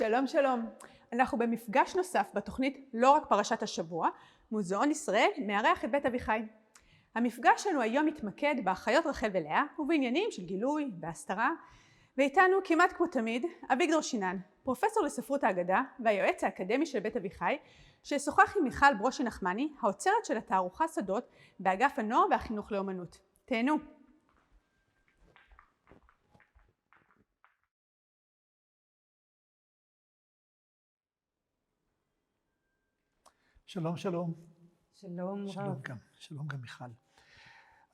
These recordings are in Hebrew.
שלום שלום, אנחנו במפגש נוסף בתוכנית לא רק פרשת השבוע, מוזיאון ישראל מארח את בית אביחי. המפגש שלנו היום מתמקד באחיות רחל ולאה ובעניינים של גילוי והסתרה, ואיתנו כמעט כמו תמיד אביגדור שינן, פרופסור לספרות האגדה והיועץ האקדמי של בית אביחי, ששוחח עם מיכל ברושי נחמני, האוצרת של התערוכה שדות באגף הנוער והחינוך לאומנות. תהנו. שלום, שלום. שלום רב. שלום גם מיכל.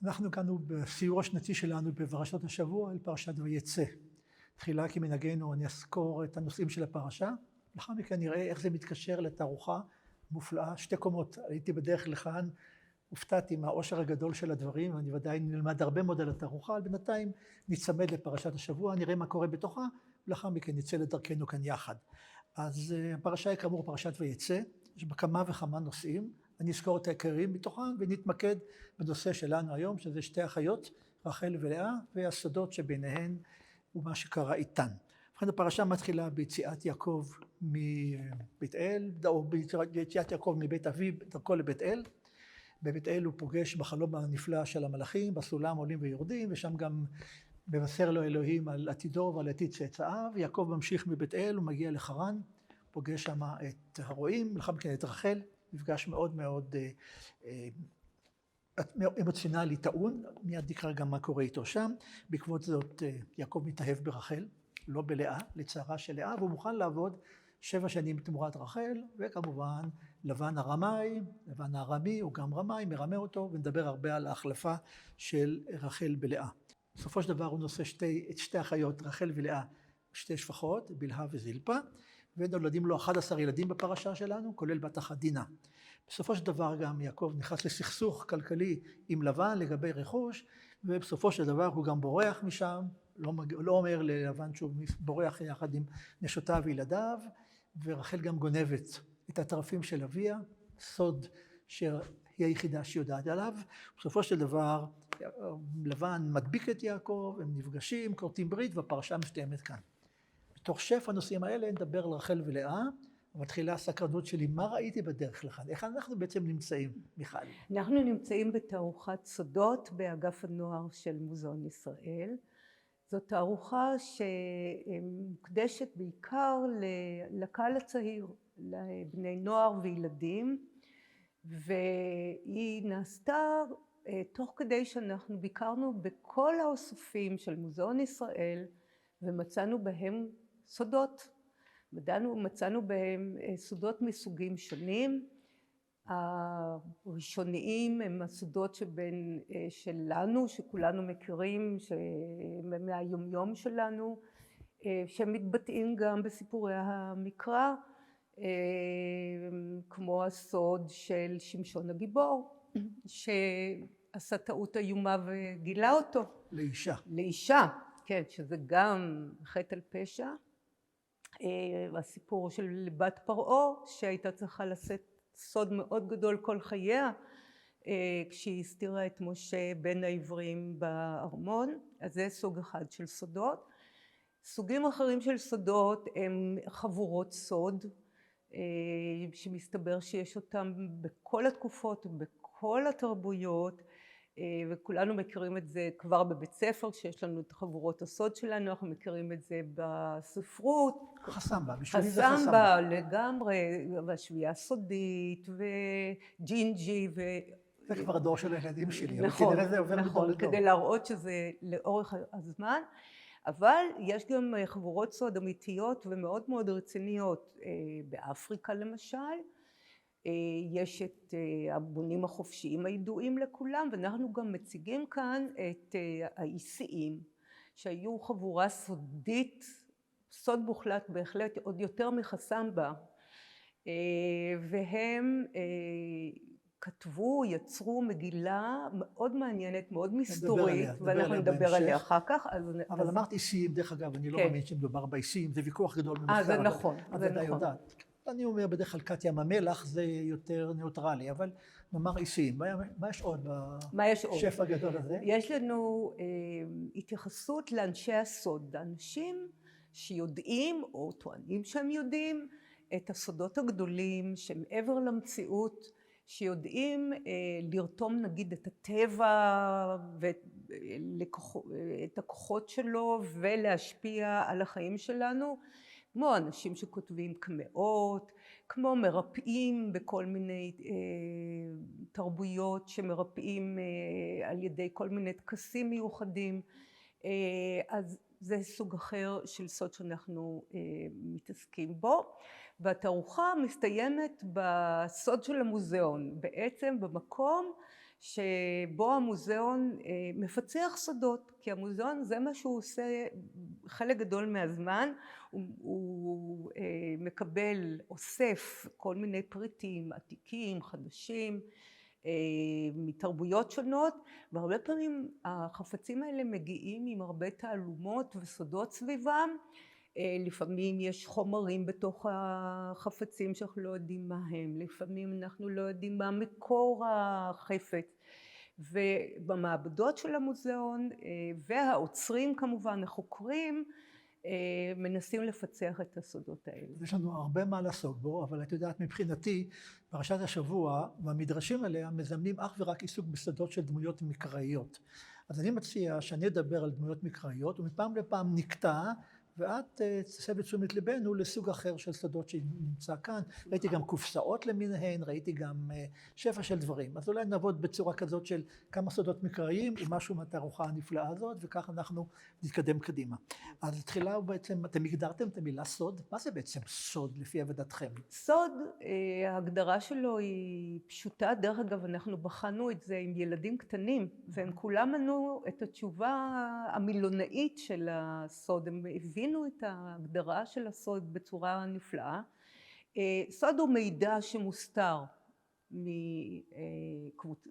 אנחנו הגענו בסיור השנתי שלנו בפרשת השבוע אל פרשת ויצא. תחילה כמנהגנו אני אזכור את הנושאים של הפרשה, לאחר מכן נראה איך זה מתקשר לתערוכה מופלאה, 2 קומות. הייתי בדרך לכאן, הופתעתי מהעושר הגדול של הדברים, ואני ודאי נלמד הרבה מאוד על התערוכה, אבל בינתיים נצמד לפרשת השבוע, נראה מה קורה בתוכה, ולאחר מכן נצא לדרכנו כאן יחד. אז הפרשה היא כאמור פרשת ויצא, יש בה כמה וכמה נושאים, אני אזכור את העיקרים מתוכם ונתמקד בנושא שלנו היום, שזה 2 אחיות, רחל ולאה, והסודות שביניהן ומה שקרה איתן. ובכן הפרשה מתחילה ביציאת יעקב מבית אל, או ביציאת יעקב מבית אביו, דרכו לבית אל. בבית אל הוא פוגש בחלום הנפלא של המלאכים, בסולם עולים ויורדים, ושם גם מבשר לו אלוהים על עתידו ועל עתיד צאצאיו. יעקב ממשיך מבית אל, הוא מגיע לחרן, פוגש שם את הרועים, לאחר מכן את רחל, מפגש מאוד מאוד אמוציונלי טעון, מיד נקרא גם מה קורה איתו שם. בעקבות זאת יעקב מתאהב ברחל, לא בלאה, לצערה של לאה, והוא מוכן לעבוד 7 שנים תמורת רחל, וכמובן לבן הרמאי, לבן הארמי, הוא גם רמאי, מרמה אותו, ונדבר הרבה על ההחלפה של רחל בלאה. בסופו של דבר הוא נושא את 2 אחיות, רחל ולאה, 2 שפחות, בלהה וזלפה, ונולדים לו 11 ילדים בפרשה שלנו, כולל בת אחת דינה. בסופו של דבר גם יעקב נכנס לסכסוך כלכלי עם לבן לגבי רכוש, ובסופו של דבר הוא גם בורח משם, לא אומר ללבן שהוא בורח יחד עם נשותיו וילדיו, ורחל גם גונבת את הטרפים של אביה, סוד שהיא היחידה שיודעת עליו. בסופו של דבר לבן מדביק את יעקב, הם נפגשים, כורתים ברית, והפרשה מסתיימת כאן. בתוך שפע הנושאים האלה נדבר על רחל ולאה, ומתחילה הסקרנות שלי, מה ראיתי בדרך לכאן? איך אנחנו בעצם נמצאים, מיכל? אנחנו נמצאים בתערוכת סודות באגף הנוער של מוזיאון ישראל. זו תערוכה שמוקדשת בעיקר לקהל הצעיר, לבני נוער וילדים, והיא נעשתה תוך כדי שאנחנו ביקרנו בכל האוספים של מוזיאון ישראל, ומצאנו בהם סודות. מצאנו בהם סודות מסוגים שונים. הראשוניים הם הסודות שלנו, שכולנו מכירים, מהיומיום שלנו, שמתבטאים גם בסיפורי המקרא, כמו הסוד של שמשון הגיבור, שעשה טעות איומה וגילה אותו. לאישה, כן, שזה גם חטא על פשע. הסיפור של בת פרעה, שהייתה צריכה לשאת סוד מאוד גדול כל חייה, כשהיא הסתירה את משה בין העברים בארמון. אז זה סוג אחד של סודות. סוגים אחרים של סודות הם חבורות סוד, שמסתבר שיש אותם בכל התקופות ובכל התרבויות, וכולנו מכירים את זה כבר בבית ספר, כשיש לנו את חבורות הסוד שלנו, אנחנו מכירים את זה בספרות. חסמבה, בשבילי זה חסמבה. לגמרי, והשביעה הסודית, וג'ינג'י, זה כבר הדור של הילדים שלי, נכון, אבל כנראה זה עובר מדור לדור. כדי להראות שזה לאורך הזמן, אבל יש גם חבורות סוד אמיתיות ומאוד מאוד רציניות, באפריקה למשל, יש את הבונים החופשיים הידועים לכולם, ואנחנו גם מציגים כאן את האיסיים, שהיו חבורה סודית, סוד מוחלט בהחלט, עוד יותר מחסמבה, והם כתבו, יצרו מגילה מאוד מעניינת, מאוד מסתורית, ואנחנו נדבר עליה אחר כך. אבל אמרת איסיים, דרך אגב, אני לא מאמין שמדובר באיסיים, זה ויכוח גדול במחקר. זה נכון, זה נכון. אני אומר בדרך כלל קט ים המלח זה יותר ניאוטרלי, אבל נאמר איסיים. מה יש עוד בשפע הגדול הזה? יש לנו התייחסות לאנשי הסוד, אנשים שיודעים או טוענים שהם יודעים את הסודות הגדולים שמעבר למציאות, שיודעים לרתום נגיד את הטבע ואת הכוחות שלו ולהשפיע על החיים שלנו, כמו אנשים שכותבים קמעות, כמו מרפאים בכל מיני תרבויות שמרפאים על ידי כל מיני טקסים מיוחדים. אז זה סוג אחר של סוד שאנחנו מתעסקים בו. והתערוכה מסתיימת בסוד של המוזיאון, בעצם במקום שבו המוזיאון מפצח סודות, כי המוזיאון זה מה שהוא עושה חלק גדול מהזמן, הוא מקבל, אוסף כל מיני פריטים עתיקים, חדשים, מתרבויות שונות, והרבה פעמים החפצים האלה מגיעים עם הרבה תעלומות וסודות סביבם. לפעמים יש חומרים בתוך החפצים שאנחנו לא יודעים מה הם, לפעמים אנחנו לא יודעים מה מקור החפץ, ובמעבדות של המוזיאון והאוצרים כמובן, החוקרים, מנסים לפצח את הסודות האלה. יש לנו הרבה מה לעסוק בו, אבל את יודעת, מבחינתי, פרשת השבוע והמדרשים עליה מזמנים אך ורק עיסוק בסודות של דמויות מקראיות. אז אני מציע שאני אדבר על דמויות מקראיות, ומפעם לפעם נקטע, ואת תסב את תשומת ליבנו לסוג אחר של סודות שנמצא כאן. ראיתי גם קופסאות למיניהן, ראיתי גם שפע של דברים. אז אולי נעבוד בצורה כזאת של כמה סודות מקראיים עם משהו מהתערוכה הנפלאה הזאת, וכך אנחנו נתקדם קדימה. אז תחילה בעצם, אתם הגדרתם את המילה סוד. מה זה בעצם סוד לפי עבודתכם? סוד, ההגדרה שלו היא פשוטה. דרך אגב, אנחנו בחנו את זה עם ילדים קטנים, והם כולם ענו את התשובה המילונאית של הסוד. הם הבינו את ההגדרה של הסוד בצורה נפלאה. סוד הוא מידע שמוסתר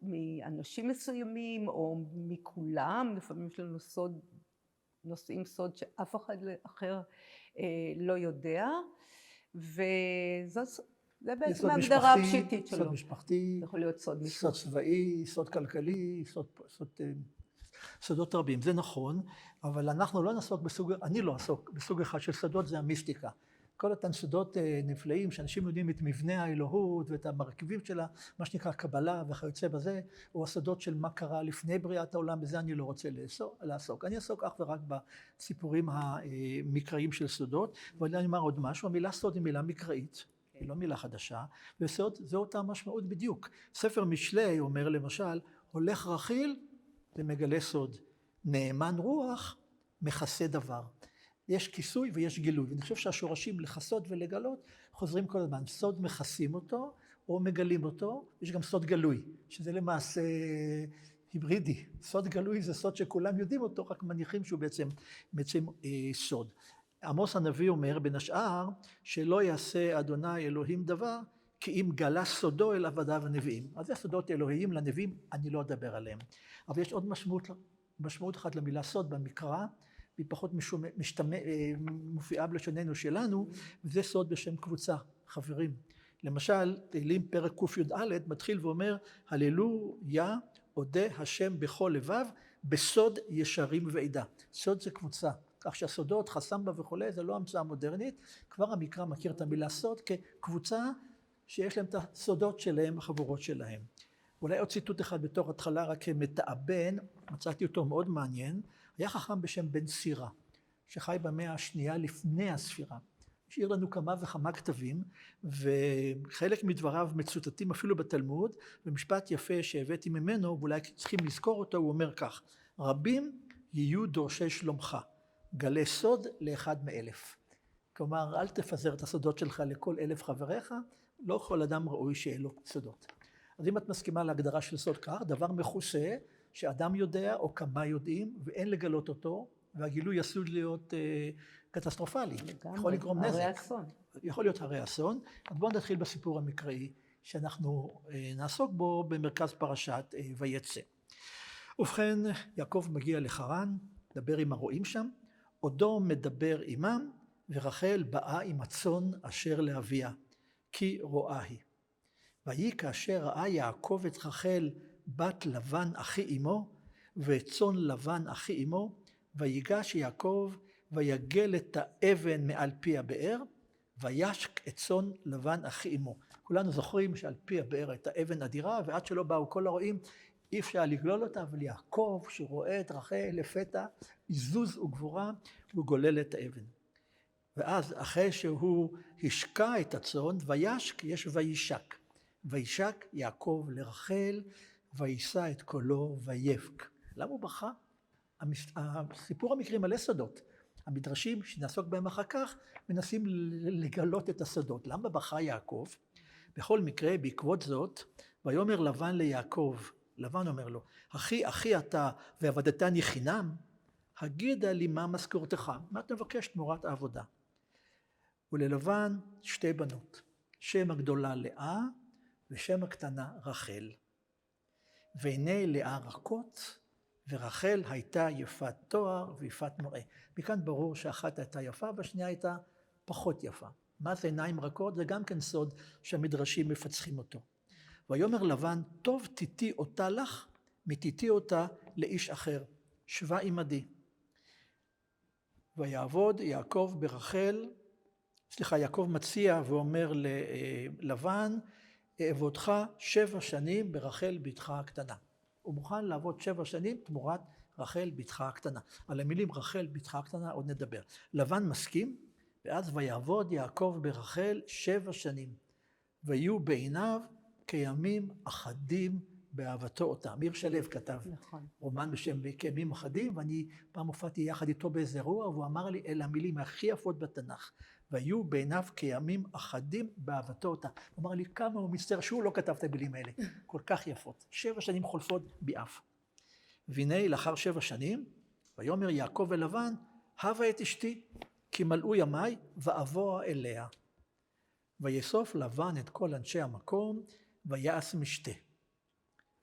מאנשים מסוימים או מכולם. לפעמים יש לנו סוד, נושאים סוד שאף אחד אחר לא יודע, וזה בעצם ההגדרה הפשיטית שלו. סוד משפחתי, יכול להיות סוד משפחתי, סוד צבאי, סוד כלכלי, סודות רבים. זה נכון, אבל אנחנו לא נעסוק אני לא אעסוק בסוג אחד של סודות, זה המיסטיקה. כל אותן סודות נפלאים שאנשים יודעים את מבנה האלוהות ואת המרכיבים שלה, מה שנקרא קבלה וכיוצא בזה, או הסודות של מה קרה לפני בריאת העולם, בזה אני לא רוצה לעסוק. אני אעסוק אך ורק בסיפורים המקראיים של סודות, אבל אני אומר עוד משהו, המילה סוד היא מילה מקראית, היא לא מילה חדשה, וסוד זו אותה משמעות בדיוק. ספר משלי אומר למשל, הולך רכיל ומגלה סוד, נאמן רוח מכסה דבר. יש כיסוי ויש גילוי, ואני חושב שהשורשים לכסות ולגלות חוזרים כל הזמן. סוד מכסים אותו או מגלים אותו, יש גם סוד גלוי, שזה למעשה היברידי. סוד גלוי זה סוד שכולם יודעים אותו, רק מניחים שהוא בעצם סוד. עמוס הנביא אומר בין השאר, שלא יעשה אדוני אלוהים דבר, כי אם גלה סודו אל עבדיו הנביאים. אז זה סודות אלוהיים לנביאים, אני לא אדבר עליהם. אבל יש עוד משמעות אחת למילה סוד במקרא, והיא פחות מופיעה בלשוננו שלנו, וזה סוד בשם קבוצה, חברים. למשל, תהילים פרק קי"א מתחיל ואומר, הללויה אודה השם בכל לבב, בסוד ישרים ועדה. סוד זה קבוצה, כך שהסודות, חסמבה וכו', זה לא המצאה מודרנית, כבר המקרא מכיר את המילה סוד כקבוצה שיש להם את הסודות שלהם, החבורות שלהם. אולי עוד ציטוט אחד בתור התחלה, רק מתאבן, מצאתי אותו מאוד מעניין, היה חכם בשם בן סירה, שחי במאה השנייה לפני הספירה. השאיר לנו כמה וכמה כתבים, וחלק מדבריו מצוטטים אפילו בתלמוד, ומשפט יפה שהבאתי ממנו, ואולי צריכים לזכור אותו, הוא אומר כך, רבים יהיו דורשי שלומך, גלה סוד לאחד מאלף. כלומר, אל תפזר את הסודות שלך לכל 1000 חבריך, לא כל אדם ראוי שיהיה לו סודות. אז אם את מסכימה להגדרה של סוד כך, דבר מכוסה, שאדם יודע או כמה יודעים, ואין לגלות אותו, והגילוי עשוי להיות קטסטרופלי. יכול לגרום נזק. הרי אסון. יכול להיות הרי אסון. אז בואו נתחיל בסיפור המקראי, שאנחנו נעסוק בו במרכז פרשת ויצא. ובכן, יעקב מגיע לחרן, מדבר עם הרועים שם, עודו מדבר עמם, ורחל באה עם הצאן אשר לאביה, כי רואה היא. ויהי כאשר ראה יעקב את רחל בת לבן אחי אמו, ואת צאן לבן אחי אמו, ויגש יעקב ויגל את האבן מעל פי הבאר, וישק את צאן לבן אחי אמו. כולנו זוכרים שעל פי הבאר הייתה אבן אדירה, ועד שלא באו כל הרועים, אי אפשר לגלול אותה, אבל יעקב, שרואה את רחל לפתע, עזוז וגבורה, הוא גולל את האבן. ואז אחרי שהוא השקע את הצאן, וישק, יש וישק. וישק יעקב לרחל, ויישא את קולו ויבק. למה הוא בכה? הסיפור המקרי מלא סודות. המדרשים שנעסוק בהם אחר כך מנסים לגלות את הסודות. למה בכה יעקב? בכל מקרה, בעקבות זאת, ויאמר לבן ליעקב, לבן אומר לו, אחי אתה ועבדתני חינם, הגידה לי מה משכורתך, מה אתה מבקש תמורת העבודה? וללבן 2 בנות, שם הגדולה לאה ושם הקטנה רחל. ועיני לאה רכות, ורחל הייתה יפת תואר ויפת מראה. מכאן ברור שאחת הייתה יפה והשנייה הייתה פחות יפה. מה זה עיניים רכות? זה גם כן סוד שהמדרשים מפצחים אותו. ויאמר לבן, טוב תיתי אותה לך, מתיתי אותה לאיש אחר, שבה עמדי. ויעבוד יעקב ברחל, יעקב מציע ואומר ללבן, אעבודך 7 שנים ברחל בתך הקטנה. הוא מוכן לעבוד 7 שנים תמורת רחל בתך הקטנה. על המילים רחל בתך הקטנה עוד נדבר. לבן מסכים, ואז ויעבוד יעקב ברחל 7 שנים, ויהיו בעיניו כימים אחדים באהבתו אותה. אמיר שלו כתב רומן בשם כימים אחדים, ואני פעם הופעתי יחד איתו באיזה אירוע, והוא אמר לי, אלה המילים הכי יפות בתנ"ך. והיו בעיניו כימים אחדים באהבתו אותה. הוא אמר לי כמה הוא מצטער שהוא לא כתב את המילים האלה, כל כך יפות. 7 שנים חולפות באף. והנה לאחר 7 שנים, ויאמר יעקב אל לבן, הבה את אשתי, כי מלאו ימיי, ואבוא אליה. ויאסוף לבן את כל אנשי המקום, ויעש משתה.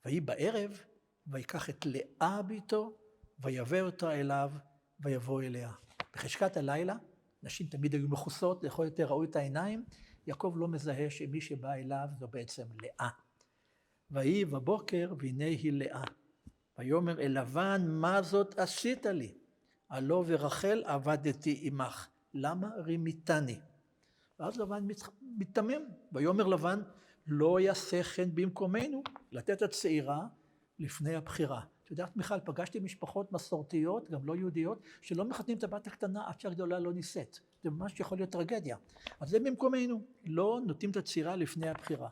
ויהי בערב, ויקח את לאה ביתו, ויבא אותה אליו, ויבוא אליה. בחשכת הלילה, נשים תמיד היו מכוסות, לכל יותר ראו את העיניים, יעקב לא מזהה שמי שבא אליו זו בעצם לאה. ויהי בבוקר, והנה היא לאה. ויאמר אל לבן, מה זאת עשית לי? הלא ורחל עבדתי עמך, למה רימיתני? ואז לבן מתמם, ויאמר לבן, לא יעשה כן במקומנו לתת הצעירה לפני הבחירה. את יודעת מיכל, פגשתי משפחות מסורתיות, גם לא יהודיות, שלא מחתנים את הבת הקטנה עד שהגדולה לא נישאת. זה ממש יכול להיות טרגדיה. אז זה במקומנו, לא נותנים את הצעירה לפני הבחירה.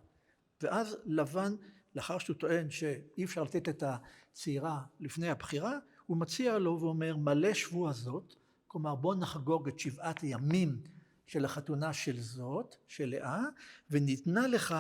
ואז לבן, לאחר שהוא טוען שאי אפשר לתת את הצעירה לפני הבחירה, הוא מציע לו ואומר, מלא שבוע זאת, כלומר בוא נחגוג את 7 ימים של החתונה של זאת, של לאה, וניתנה לך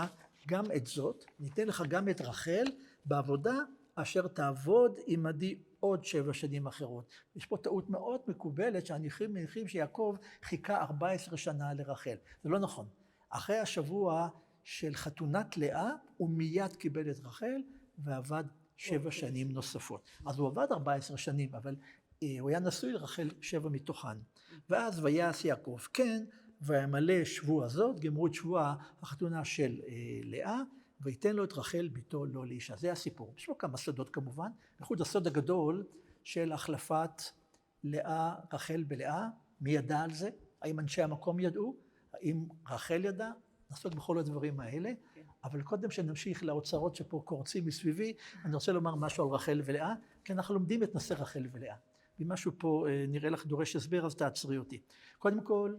גם את זאת, ניתן לך גם את רחל, בעבודה אשר תעבוד עמדי עוד 7 שנים אחרות. יש פה טעות מאוד מקובלת, שהניחים מניחים שיעקב חיכה 14 שנה לרחל. זה לא נכון. אחרי השבוע של חתונת לאה, הוא מיד קיבל את רחל, ועבד 7 שנים נוספות. אז הוא עבד 14 שנים, אבל הוא היה נשוי לרחל 7 מתוכן. ואז ויעש יעקב כן, וימלא שבוע זאת, גמרו את שבוע החתונה של לאה, ויתן לו את רחל ביתו לא לאישה. זה הסיפור. יש לו כמה סודות כמובן, בייחוד הסוד הגדול של החלפת לאה, רחל בלאה. מי ידע על זה? האם אנשי המקום ידעו? האם רחל ידע? נעסוק בכל הדברים האלה. אבל קודם שנמשיך לאוצרות שפה קורצים מסביבי, אני רוצה לומר משהו על רחל ולאה, כי אנחנו לומדים את נושא רחל ולאה. אם משהו פה נראה לך דורש הסבר, אז תעצרי אותי. קודם כל,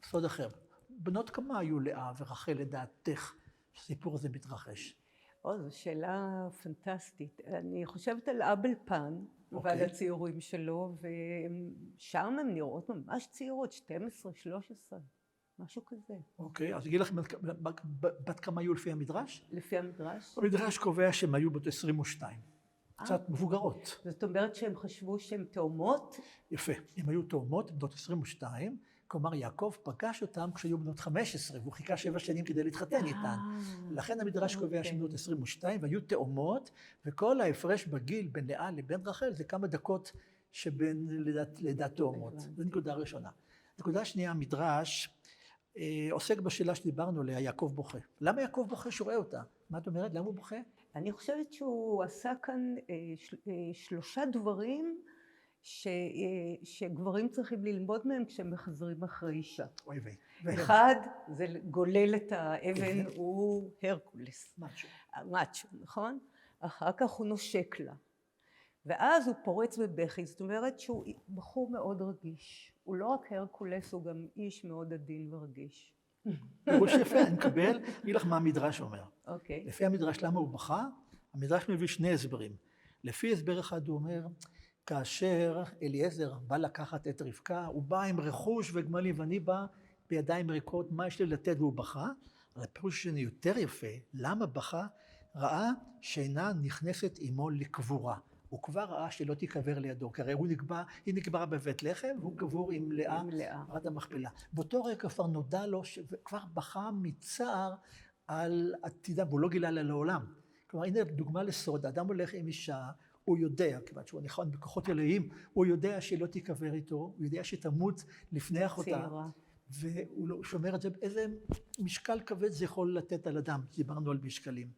סוד אחר. בנות כמה היו לאה ורחל לדעתך שהסיפור הזה מתרחש? זו שאלה פנטסטית. אני חושבת על אבל פן ועל הציורים שלו, ושם הן נראות ממש צעירות, 12, 13, משהו כזה. אוקיי, אז אגיד לך בת כמה היו לפי המדרש? לפי המדרש? המדרש קובע שהן היו בת 22. קצת מבוגרות. זאת אומרת שהם חשבו שהן תאומות? יפה, הן היו תאומות, בנות 22, כלומר יעקב פגש אותם כשהיו בנות 15, והוא חיכה 7 שנים כדי להתחתן איתן. לכן המדרש קובע שהן בנות 22, והיו תאומות, וכל ההפרש בגיל בין לאה לבין רחל זה כמה דקות שבין לידת תאומות. זו נקודה ראשונה. נקודה שנייה, המדרש עוסק בשאלה שדיברנו עליה, יעקב בוכה. למה יעקב בוכה שרואה אותה? מה את אומרת? למה הוא בוכה? אני חושבת שהוא עשה כאן 3 דברים שגברים צריכים ללמוד מהם כשהם מחזרים אחרי אישה. אוי ויי. אחד, זה גולל את האבן, הוא הרקולס. מאצ'ו, נכון? אחר כך הוא נושק לה. ואז הוא פורץ בבכי, זאת אומרת שהוא בחור מאוד רגיש. הוא לא רק הרקולס, הוא גם איש מאוד עדין ורגיש. פירוש יפה, אני מקבל, אגיד לך מה המדרש אומר. אוקיי. לפי המדרש למה הוא בכה, המדרש מביא שני הסברים. לפי הסבר אחד הוא אומר, כאשר אליעזר בא לקחת את רבקה, הוא בא עם רכוש וגמלים, ואני בא בידיים ריקות, מה יש לי לתת? והוא בכה. אבל הפירוש שני יותר יפה, למה בכה? ראה שאינה נכנסת עמו לקבורה. הוא כבר ראה שלא תיקבר לידו, כי הרי היא נקברה בבית לחם, והוא קבור עם לאה, מערת המכפלה. באותו רגע כבר נודע לו, וכבר בכה מצער על עתידה, והוא לא גילה לה לעולם. כלומר, הנה דוגמה לסוד, האדם הולך עם אישה, הוא יודע, כיוון שהוא נכון בכוחות אלוהים, הוא יודע שלא תיקבר איתו, הוא יודע שתמות לפני אחותה. והוא שומר את זה, איזה משקל כבד זה יכול לתת על אדם, דיברנו על משקלים.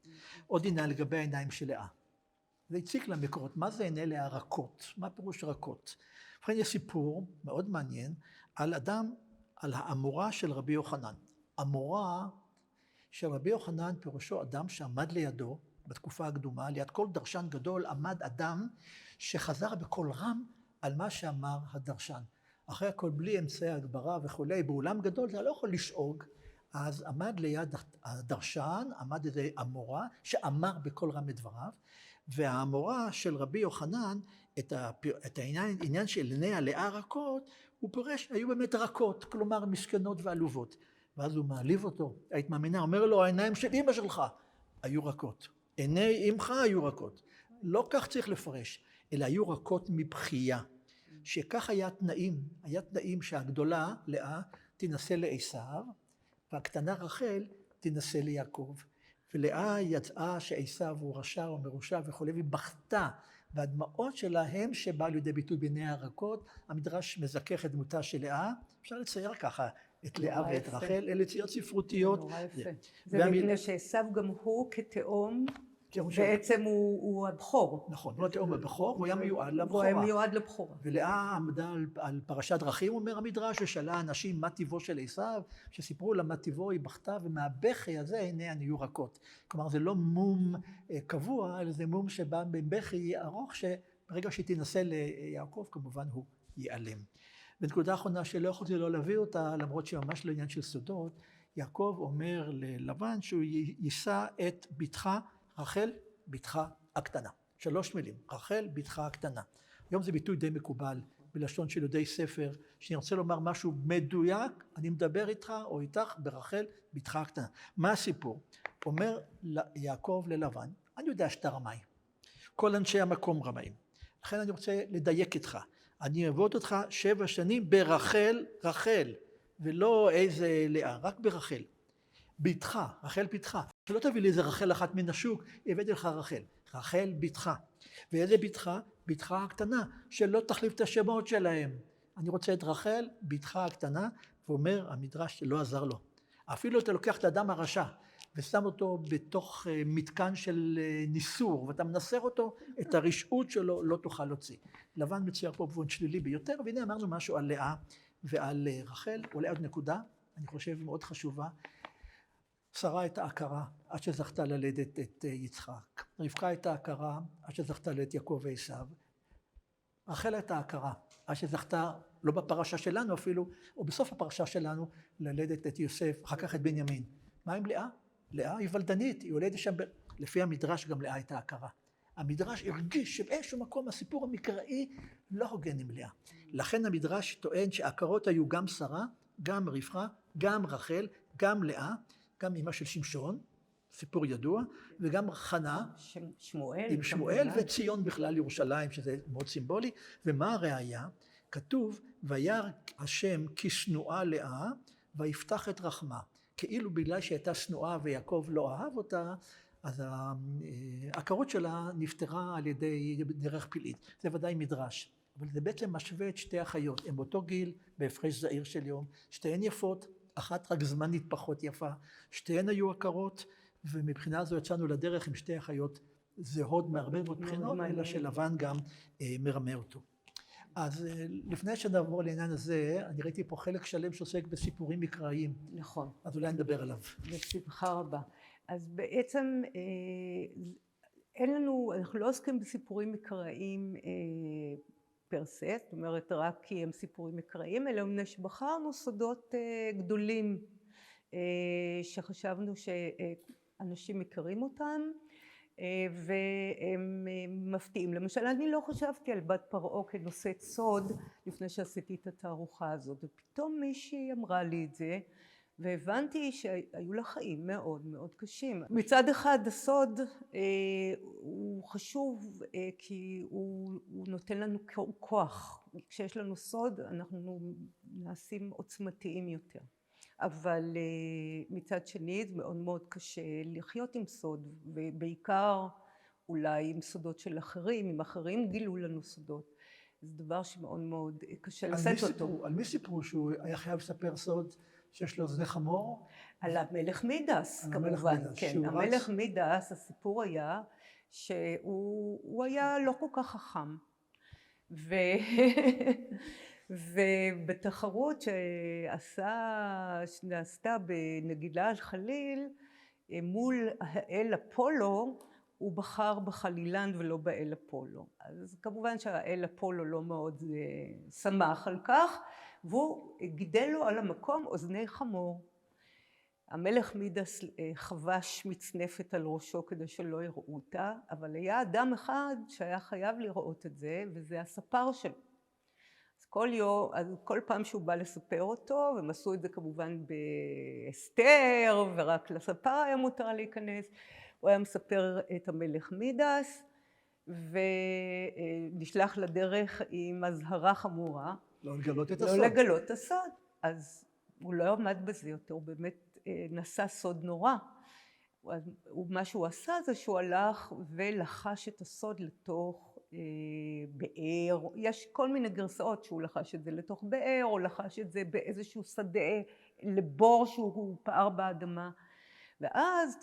עוד עניין לגבי העיניים של לאה. זה הציק למקורות, מה זה עיני לאה רכות? מה פירוש רכות? ובכן יש סיפור מאוד מעניין על אדם, על האמורה של רבי יוחנן. אמורה של רבי יוחנן פירושו אדם שעמד לידו בתקופה הקדומה, ליד כל דרשן גדול עמד אדם שחזר בקול רם על מה שאמר הדרשן. אחרי הכל בלי אמצעי הגברה וכולי, באולם גדול זה לא יכול לשאוג, אז עמד ליד הדרשן, עמד איזה אמורה שאמר בקול רם את דבריו, והאמורה של רבי יוחנן, את העניין של עיני הלאה רכות, הוא פירש, היו באמת רכות, כלומר מסכנות ועלובות. ואז הוא מעליב אותו, היית מאמינה, אומר לו, העיניים של אמא שלך היו רכות, עיני אמך היו רכות. לא כך צריך לפרש, אלא היו רכות מבכייה. שכך היה תנאים שהגדולה, לאה, תנסה לעשיו, והקטנה רחל תנסה ליעקב. ולאה ידעה שעשיו הוא רשע או מרושע וכו', והיא בכתה, והדמעות שלה הם שבא לידי ביטוי בעיני הרכות. המדרש מזכך את דמותה של לאה, אפשר לצייר ככה את לאה ואת רחל, אלה ציירות ספרותיות. נורא יפה. זה מפני שעשיו גם הוא כתאום, בעצם הוא הבכור. נכון, הוא התאום הבכור, הוא היה מיועד לבכורה. הוא היה מיועד לבכורה. ולאה עמדה על פרשת דרכים, אומר המדרש, ששאלה אנשים מה טיבו של עשיו, שסיפרו לה מה טיבו, היא בכתה, ומהבכי הזה עיניה נהיו רכות. כלומר, זה לא מום קבוע, אלא זה מום שבא בבכי ארוך, שברגע שהיא תנסה ליעקב, כמובן הוא ייעלם. ונקודה אחרונה שלא יכולתי לא להביא אותה, למרות שממש לא עניין של סודות, יעקב אומר ללבן שהוא יישא את בתך רחל, בתך הקטנה. 3 מילים, רחל, בתך הקטנה. היום זה ביטוי די מקובל בלשון של יודעי ספר, שאני רוצה לומר משהו מדויק, אני מדבר איתך או איתך ברחל, בתך הקטנה. מה הסיפור? אומר יעקב ללבן, אני יודע שאתה רמאי, כל אנשי המקום רמאים, לכן אני רוצה לדייק איתך, אני אעבוד אותך 7 שנים ברחל, רחל, ולא איזה לאה, רק ברחל. בתך, רחל בתך, שלא תביא לי איזה רחל אחת מן השוק, הבאתי לך רחל, רחל בתך. ואיזה בתך? בתך הקטנה, שלא תחליף את השמות שלהם. אני רוצה את רחל, בתך הקטנה, ואומר המדרש שלא עזר לו. אפילו אתה לוקח את האדם הרשע, ושם אותו בתוך מתקן של ניסור, ואתה מנסר אותו, את הרשעות שלו לא תוכל להוציא. לבן מצייר פה בבון שלילי ביותר, והנה אמרנו משהו על לאה ועל רחל, אולי עוד נקודה, אני חושב מאוד חשובה, שרה הייתה הכרה עד שזכתה ללדת את יצחק. רבקה הייתה הכרה עד שזכתה ללדת יעקב ועשיו. רחל הייתה הכרה עד שזכתה, לא בפרשה שלנו אפילו, או בסוף הפרשה שלנו, ללדת את יוסף, אחר כך את בנימין. מה עם לאה? לאה היא ולדנית, היא הולדת שם, לפי המדרש גם לאה הייתה הכרה. המדרש הרגיש שבאיזשהו מקום הסיפור המקראי לא הוגן עם לאה. לכן המדרש טוען שהכרות היו גם שרה, גם רבקה, גם רחל, גם לאה, גם אמא של שמשון, סיפור ידוע, וגם חנה, שמואל, עם שמואל וציון בכלל ירושלים, שזה מאוד סימבולי. ומה הראיה? כתוב, וירא השם כי שנואה לאה, ויפתח את רחמה. כאילו בגלל שהייתה שנואה ויעקב לא אהב אותה, אז העקרות שלה נפטרה על ידי דרך פלאית. זה ודאי מדרש. אבל זה בעצם משווה את שתי אחיות, הם באותו גיל, בהפרש זעיר של יום, שתיהן יפות, אחת רק זמנית פחות יפה, שתיהן היו עקרות, ומבחינה זו יצאנו לדרך עם שתי אחיות זהות מהרבה מאוד בחינות, אלא שלבן גם מרמה אותו. אז לפני שנעבור לעניין הזה, אני ראיתי פה חלק שלם שעוסק בסיפורים מקראיים. נכון. אז אולי נדבר עליו. בשמחה רבה. אז בעצם אנחנו לא עוסקים בסיפורים מקראיים פר סה, זאת אומרת רק כי הם סיפורים מקראיים, אלא מפני שבחרנו סודות גדולים שחשבנו שאנשים מכירים אותם והם מפתיעים. למשל, אני לא חשבתי על בת פרעה כנושאת סוד לפני שעשיתי את התערוכה הזאת, ופתאום מישהי אמרה לי את זה, והבנתי שהיו לה חיים מאוד מאוד קשים. מצד אחד הסוד הוא חשוב כי הוא נותן לנו כוח. כשיש לנו סוד אנחנו נעשים עוצמתיים יותר. אבל מצד שני זה מאוד מאוד קשה לחיות עם סוד, ובעיקר אולי עם סודות של אחרים, אם אחרים גילו לנו סודות. זה דבר שמאוד מאוד קשה לשאת אותו. על מי סיפרו שהוא היה חייב לספר סוד שיש לו אוזני חמור? על המלך מידס כמובן, כן. המלך מידס, הסיפור היה שהוא היה לא כל כך חכם. ובתחרות שנעשתה בנגילה על חליל מול האל אפולו, הוא בחר בחלילן ולא באל אפולו. אז כמובן שהאל אפולו לא מאוד שמח על כך, והוא גידל לו על המקום אוזני חמור. המלך מידס חבש מצנפת על ראשו כדי שלא יראו אותה, אבל היה אדם אחד שהיה חייב לראות את זה, וזה הספר שלו. אז כל פעם שהוא בא לספר אותו, והם עשו את זה כמובן בהסתר, ורק לספר היה מותר להיכנס, הוא היה מספר את המלך מידס, ונשלח לדרך עם אזהרה חמורה. לא לגלות את הסוד. לא לגלות את הסוד. אז הוא לא עמד בזה יותר, הוא באמת נשא סוד נורא. מה שהוא עשה זה שהוא הלך ולחש את הסוד לתוך באר, יש כל מיני גרסאות שהוא לחש את זה לתוך באר, או לחש את זה באיזשהו שדה לבור שהוא פער באדמה, ואז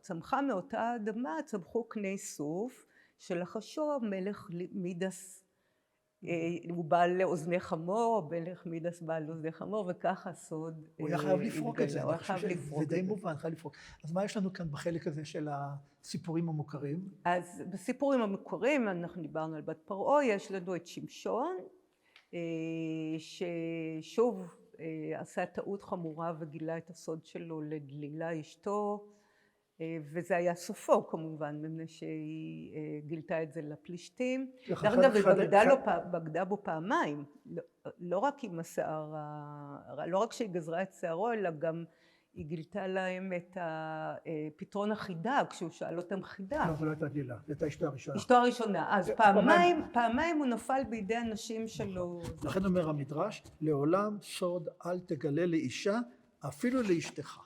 צמחה מאותה האדמה, צמחו קני סוף, שלחשו מלך מידס, הוא בעל לאוזני חמור, מלך מידס בעל לאוזני חמור, וככה הסוד. הוא היה חייב לפרוק את זה, הוא היה חייב לפרוק את זה די מובן, חייב לפרוק. אז מה יש לנו כאן בחלק הזה של הסיפורים המוכרים? אז בסיפורים המוכרים, אנחנו דיברנו על בת פרעה, יש לנו את שמשון, ששוב עשה טעות חמורה וגילה את הסוד שלו לדלילה אשתו, וזה היה סופו כמובן, מפני שהיא גילתה את זה לפלישתים. דרך אגב, היא בגדה בו פעמיים, לא רק עם השיער, לא רק שהיא גזרה את שערו, אלא גם היא גילתה להם את פתרון החידה, כשהוא שאל אותם חידה. לא, זו לא הייתה גלילה, זו הייתה אשתו הראשונה. אשתו הראשונה, אז פעמיים הוא נפל בידי אנשים שלו. לכן אומר המדרש, לעולם סוד אל תגלה לאישה, אפילו לאשתך.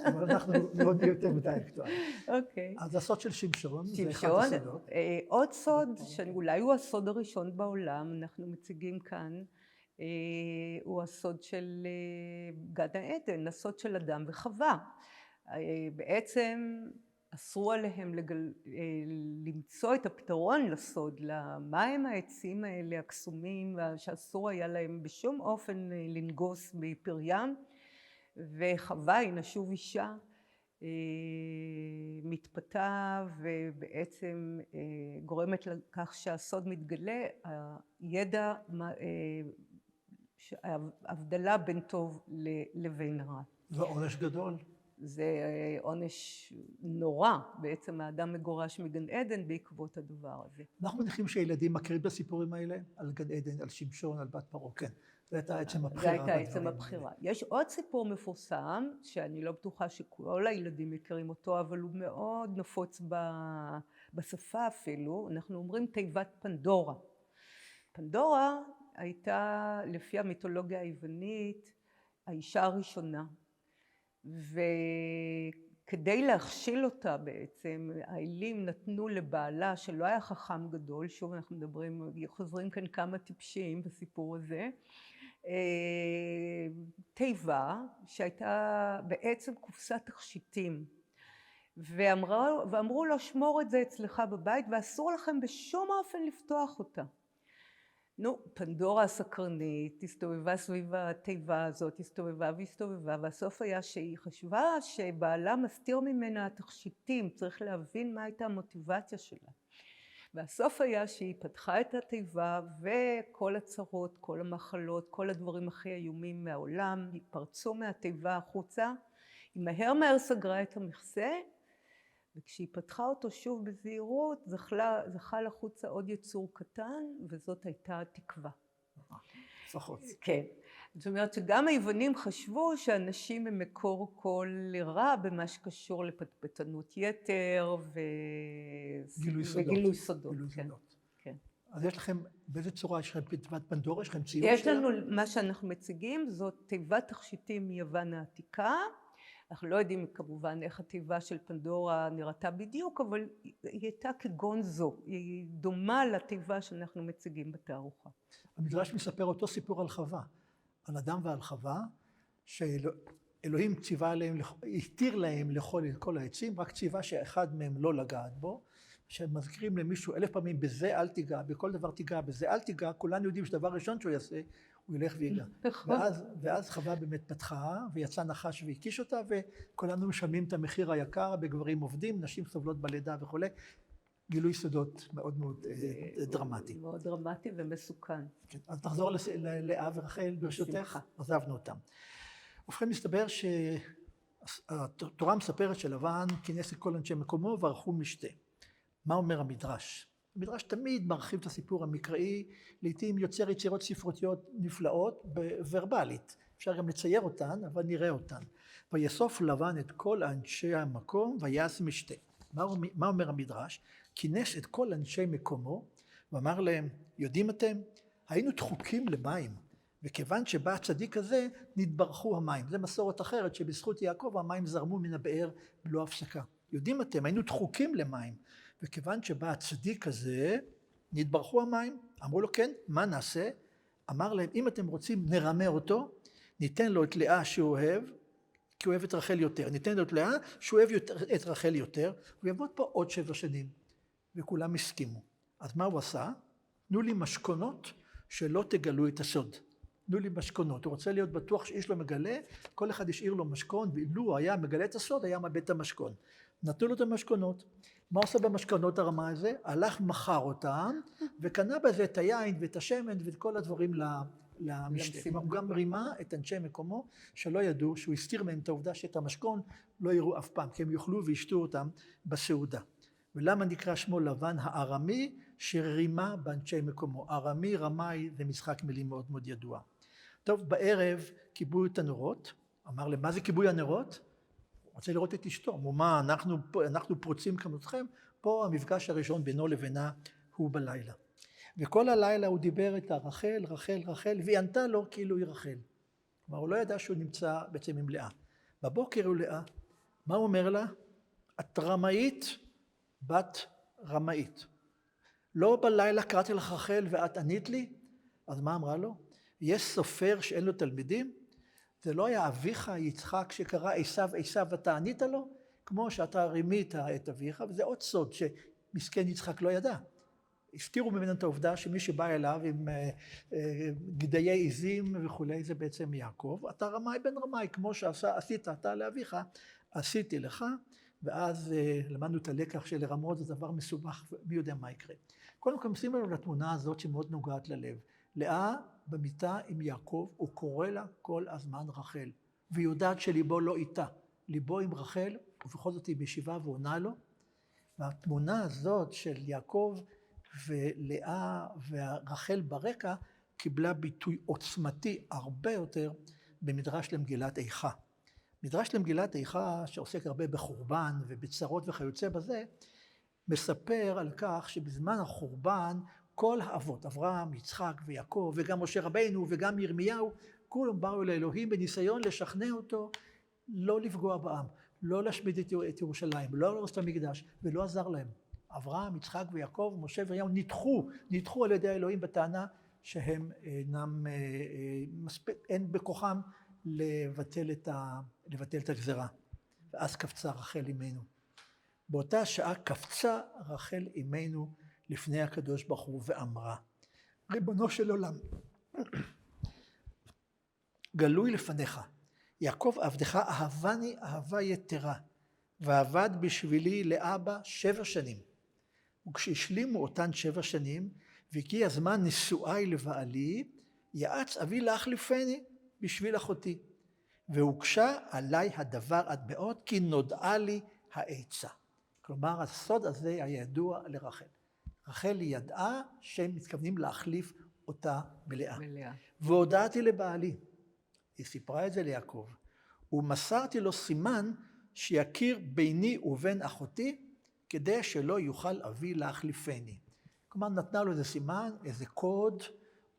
אבל אנחנו מאוד יותר מדי אקטואליים. אוקיי. אז הסוד של שמשון, זה אחד שמשון, הסודות. עוד סוד, שאולי הוא הסוד הראשון בעולם, אנחנו מציגים כאן, הוא הסוד של גן העדן, הסוד של אדם וחווה. בעצם אסרו עליהם למצוא את הפתרון לסוד, מה הם העצים האלה הקסומים, שאסור היה להם בשום אופן לנגוס בפריים, וחווה היא נשוב אישה, מתפתה ובעצם גורמת לכך שהסוד מתגלה, הידע, ההבדלה בין טוב לבין רע. זה עונש גדול. זה עונש נורא, בעצם האדם מגורש מגן עדן בעקבות הדבר הזה. אנחנו מניחים שהילדים מכירים את הסיפורים האלה על גן עדן, על שמשון, על בת פרעה, כן. זה הייתה עצם הבחירה. זה הייתה עצם הבחירה. יש עוד סיפור מפורסם, שאני לא בטוחה שכל הילדים מכירים אותו, אבל הוא מאוד נפוץ בשפה אפילו. אנחנו אומרים תיבת פנדורה. פנדורה הייתה, לפי המיתולוגיה היוונית, האישה הראשונה. וכדי להכשיל אותה בעצם, האלים נתנו לבעלה שלא היה חכם גדול, שוב אנחנו חוזרים כאן כמה טיפשים בסיפור הזה, תיבה שהייתה בעצם קופסת תכשיטים, ואמרו לו שמור את זה אצלך בבית ואסור לכם בשום אופן לפתוח אותה. נו, פנדורה הסקרנית הסתובבה סביב התיבה הזאת, הסתובבה והסתובבה, והסוף היה שהיא חשבה שבעלה מסתיר ממנה תכשיטים, צריך להבין מה הייתה המוטיבציה שלה. והסוף היה שהיא פתחה את התיבה וכל הצרות, כל המחלות, כל הדברים הכי איומים מהעולם, פרצו מהתיבה החוצה, היא מהר סגרה את המכסה, וכשהיא פתחה אותו שוב בזהירות, זכה לחוצה עוד יצור קטן, וזאת הייתה התקווה. לפחות. כן. זאת אומרת שגם היוונים חשבו שאנשים הם מקור כל רע במה שקשור לפטפטנות יתר וגילוי סודות. כן. אז יש לכם, באיזה צורה יש לכם תיבת פנדורה? יש לכם ציור יש לנו, מה שאנחנו מציגים, זאת תיבת תכשיטים מיוון העתיקה. אנחנו לא יודעים כמובן איך התיבה של פנדורה נראתה בדיוק, אבל היא הייתה כגונזו, היא דומה לתיבה שאנחנו מציגים בתערוכה. המדרש מספר אותו סיפור על חווה, על אדם ועל חווה, שאלוהים ציווה עליהם, התיר להם לאכול את כל העצים, רק ציווה שאחד מהם לא לגעת בו, שמזכירים למישהו 1000 פעמים, בזה אל תיגע, בכל דבר תיגע, בזה אל תיגע, כולנו יודעים שדבר ראשון שהוא יעשה, הוא ילך ויגע. ואז חווה באמת פתחה, ויצא נחש והקיש אותה, וכולנו משלמים את המחיר היקר, בגברים עובדים, נשים סובלות בלידה וכו'. גילוי סודות מאוד מאוד דרמטי. מאוד דרמטי ומסוכן. כן, אז נחזור ללאה ורחל ברשותך, עזבנו אותם. ובכן מסתבר שהתורה מספרת שלבן כינס את כל אנשי מקומו וערכו משתה. מה אומר המדרש? המדרש תמיד מרחיב את הסיפור המקראי, לעתים יוצר יצירות ספרותיות נפלאות ורבלית. אפשר גם לצייר אותן, אבל נראה אותן. ויאסוף לבן את כל אנשי המקום ויעש משתה. מה אומר המדרש? כינס את כל אנשי מקומו ואמר להם, יודעים אתם? היינו דחוקים למים, וכיוון שבא הצדיק הזה נתברכו המים. זה מסורת אחרת שבזכות יעקב המים זרמו מן הבאר בלא הפסקה. יודעים אתם? היינו דחוקים למים, וכיוון שבא הצדיק הזה נתברכו המים. אמרו לו כן, מה נעשה? אמר להם, אם אתם רוצים נרמה אותו, ניתן לו את לאה שהוא אוהב, כי הוא אוהב את רחל יותר. ניתן לו את לאה שהוא אוהב את רחל יותר, הוא יעבוד פה עוד 7 שנים. וכולם הסכימו. אז מה הוא עשה? תנו לי משכונות שלא תגלו את הסוד. תנו לי משכונות. הוא רוצה להיות בטוח שאיש לא מגלה, כל אחד השאיר לו משכון, ואילו היה מגלה את הסוד, היה מאבד את המשכון. נתנו לו את המשכונות. מה עושה במשכונות הרמה הזה? הלך מכר אותם, וקנה בזה את היין ואת השמן ואת כל הדברים למשתה. הוא גם רימה את אנשי מקומו, שלא ידעו שהוא הסתיר מהם את העובדה שאת המשכון לא יראו אף פעם, כי הם יאכלו וישתו אותם בסעודה. ולמה נקרא שמו לבן הארמי? שרימה באנשי מקומו. ארמי, רמאי, זה משחק מילים מאוד מאוד ידוע. טוב, בערב כיבו את הנרות. אמר להם, מה זה כיבוי הנרות? הוא רוצה לראות את אשתו. אמרו, מה, אנחנו פרוצים כמותכם? פה המפגש הראשון בינו לבינה הוא בלילה. וכל הלילה הוא דיבר את רחל, רחל, רחל, והיא ענתה לו כאילו היא רחל. כלומר, הוא לא ידע שהוא נמצא בעצם עם לאה. בבוקר הוא לאה. מה הוא אומר לה? את רמאית, בת רמאית. לא בלילה קראתי לך רחל ואת ענית לי? אז מה אמרה לו? יש סופר שאין לו תלמידים? זה לא היה אביך יצחק שקרא עשיו עשיו ואתה ענית לו? כמו שאתה רימית את אביך, וזה עוד סוד שמסכן יצחק לא ידע. הסתירו ממנו את העובדה שמי שבא אליו עם גדיי עזים וכולי, זה בעצם יעקב. אתה רמאי בן רמאי, כמו שעשית אתה לאביך, עשיתי לך. ואז למדנו את הלקח של לרמות, זה דבר מסובך, מי יודע מה יקרה. קודם כל, שימו לנו לתמונה הזאת שמאוד נוגעת ללב. לאה במיטה עם יעקב, הוא קורא לה כל הזמן רחל, והיא יודעת שליבו לא איתה. ליבו עם רחל, ובכל זאת היא בישיבה ועונה לו. והתמונה הזאת של יעקב ולאה ורחל ברקע, קיבלה ביטוי עוצמתי הרבה יותר במדרש למגילת איכה. מדרש למגילת איכה, שעוסק הרבה בחורבן ובצרות וכיוצא בזה, מספר על כך שבזמן החורבן כל האבות, אברהם, יצחק ויעקב וגם משה רבינו וגם ירמיהו, כולם באו לאלוהים בניסיון לשכנע אותו לא לפגוע בעם, לא להשמיד את ירושלים, לא להרוס את המקדש, ולא עזר להם. אברהם, יצחק ויעקב, משה וירמיהו נדחו על ידי האלוהים בטענה שהם אין בכוחם לבטל את הגזרה. ואז קפצה רחל אמנו. באותה שעה קפצה רחל אמנו לפני הקדוש ברוך הוא ואמרה, ריבונו של עולם, גלוי לפניך, יעקב עבדך אהבני אהבה יתרה, ועבד בשבילי לאבא 7 שנים. וכשהשלימו אותן 7 שנים, והגיע הזמן נישואי לבעלי, יעץ אבי להחליפני בשביל אחותי. והוקשה עליי הדבר עד מאוד, כי נודעה לי העצה. כלומר, הסוד הזה היה ידוע לרחל. רחל ידעה שהם מתכוונים להחליף אותה מלאה. והודעתי לבעלי, היא סיפרה את זה ליעקב, ומסרתי לו סימן שיכיר ביני ובין אחותי, כדי שלא יוכל אבי להחליפני. כלומר, נתנה לו איזה סימן, איזה קוד,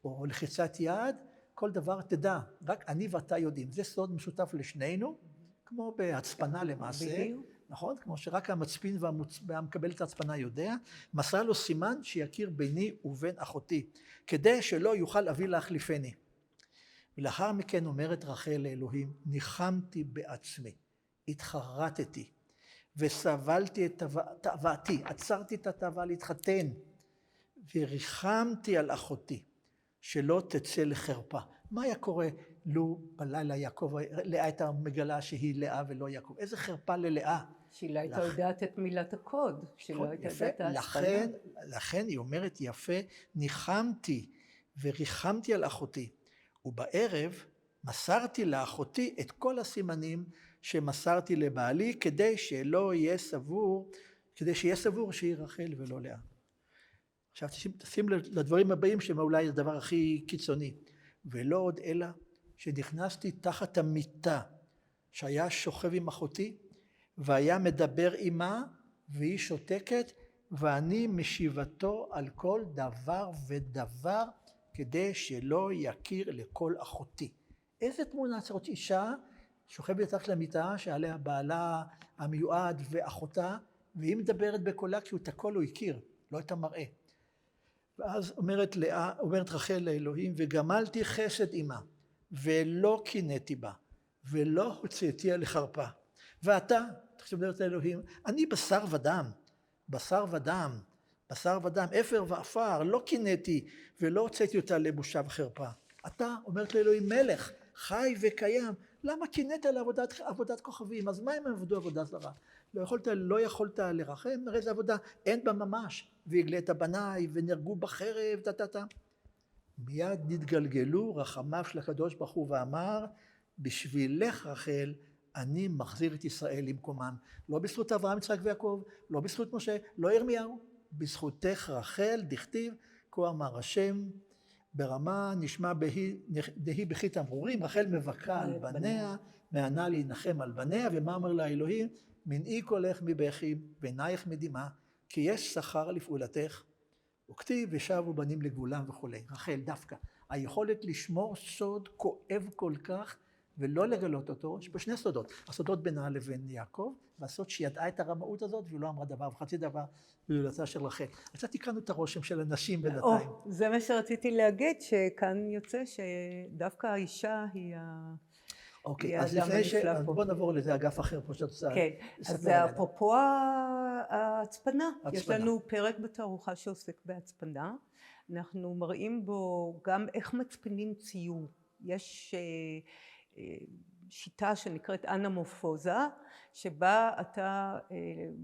או לחיצת יד, כל דבר תדע, רק אני ואתה יודעים. זה סוד משותף לשנינו, כמו בהצפנה למעשה, נכון? כמו שרק המצפין והמקבל את ההצפנה יודע, מסר לו סימן שיכיר ביני ובין אחותי, כדי שלא יוכל אבי להחליפני. ולאחר מכן אומרת רחל לאלוהים, ניחמתי בעצמי, התחרטתי, וסבלתי את תאוותי, עצרתי את התאווה להתחתן, וריחמתי על אחותי, שלא תצא לחרפה. מה היה קורה לו בלילה לאה הייתה מגלה שהיא לאה ולא יעקב? איזה חרפה ללאה. שהיא לא הייתה יודעת את מילת הקוד, שלא הייתה יודעת ההצפנה. לכן היא אומרת יפה, ניחמתי וריחמתי על אחותי, ובערב מסרתי לאחותי את כל הסימנים שמסרתי לבעלי, כדי שיהיה סבור שהיא רחל ולא לאה. עכשיו תשים לדברים הבאים שהם אולי הדבר הכי קיצוני. ולא עוד אלא שנכנסתי תחת המיטה שהיה שוכב עם אחותי, והיה מדבר עמה והיא שותקת, ואני משיבתו על כל דבר ודבר, כדי שלא יכיר לכל אחותי. איזה תמונה זאת אישה שוכבת תחת למיטה שעליה בעלה המיועד ואחותה, והיא מדברת בקולה כי את הכל הוא הכיר, לא את המראה. ואז אומרת רחל לאלוהים, וגמלתי חסד עמה, ולא קינאתי בה, ולא הוצאתיה לחרפה. ואתה, תחשב מדברת לאלוהים, אני בשר ודם, בשר ודם, בשר ודם, אפר ואפר, לא קינאתי, ולא הוצאתי אותה לבושה וחרפה. אתה, אומרת לאלוהים, מלך, חי וקיים, למה קינאת לעבודת כוכבים? אז מה אם הם עבדו עבודה זרה? לא יכולת לרחם, הרי זה עבודה, אין בה ממש. והגלית בניי ונהרגו בחרב, מיד נתגלגלו רחמיו של הקדוש ברוך הוא ואמר, בשבילך רחל, אני מחזיר את ישראל למקומם. לא בזכות אברהם, יצחק ויעקב, לא בזכות משה, לא ירמיהו, בזכותך רחל, דכתיב, כה אמר השם, ברמה נשמע דהי בכי תמרורים, רחל מבכה על בניה, מענה להנחם על בניה, ומה אומר לה אלוהים? מנעי קולך מבכי, ועינייך מדמעה, כי יש שכר לפעולתך, וכתיב ושבו בנים לגבולם וכו'. רחל דווקא, היכולת לשמור סוד כואב כל כך, ולא לגלות אותו, יש פה 2 סודות, הסודות בינה לבין יעקב, והסוד שידעה את הרמאות הזאת, והיא לא אמרה דבר וחצי דבר, בהולדתה של רחל. עכשיו תקראנו את הרושם של הנשים בינתיים. זה מה שרציתי להגיד, שכאן יוצא שדווקא האישה היא אוקיי, אז לפני בוא נעבור לזה אגף אחר פה שאת רוצה. כן, אז זה אפרופו ההצפנה. יש לנו פרק בתערוכה שעוסק בהצפנה. אנחנו מראים בו גם איך מצפנים ציור. יש שיטה שנקראת אנמורפוזה, שבה אתה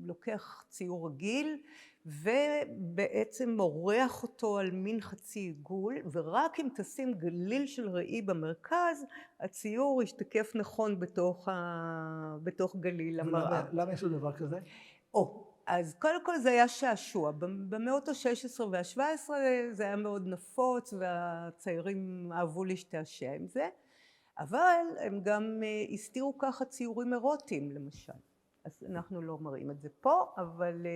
לוקח ציור רגיל ובעצם מורח אותו על מין חצי עיגול, ורק אם תשים גליל של ראי במרכז, הציור ישתקף נכון בתוך גליל המראה. למה יש לו דבר כזה? אז קודם כל זה היה שעשוע. במאות ה-16 וה-17 זה היה מאוד נפוץ, והציירים אהבו להשתעשע עם זה. אבל הם גם הסתירו ככה ציורים אירוטיים למשל. אז אנחנו לא מראים את זה פה, אבל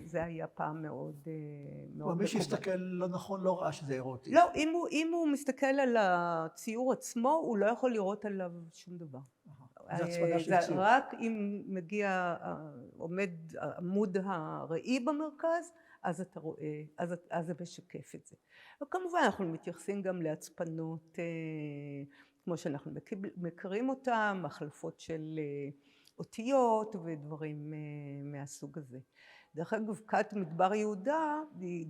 זה היה פעם מאוד מקובל. מי שהסתכל לא נכון לא ראה שזה אירוטי. לא, אם הוא מסתכל על הציור עצמו, הוא לא יכול לראות עליו שום דבר. זה הצפנה של ציור. רק אם מגיע, עומד עמוד הראי במרכז, אז אתה רואה, אז זה משקף את זה. וכמובן אנחנו מתייחסים גם להצפנות, כמו שאנחנו מכירים אותם, החלפות של אותיות ודברים מהסוג הזה. דרך אגב, כת מדבר יהודה היא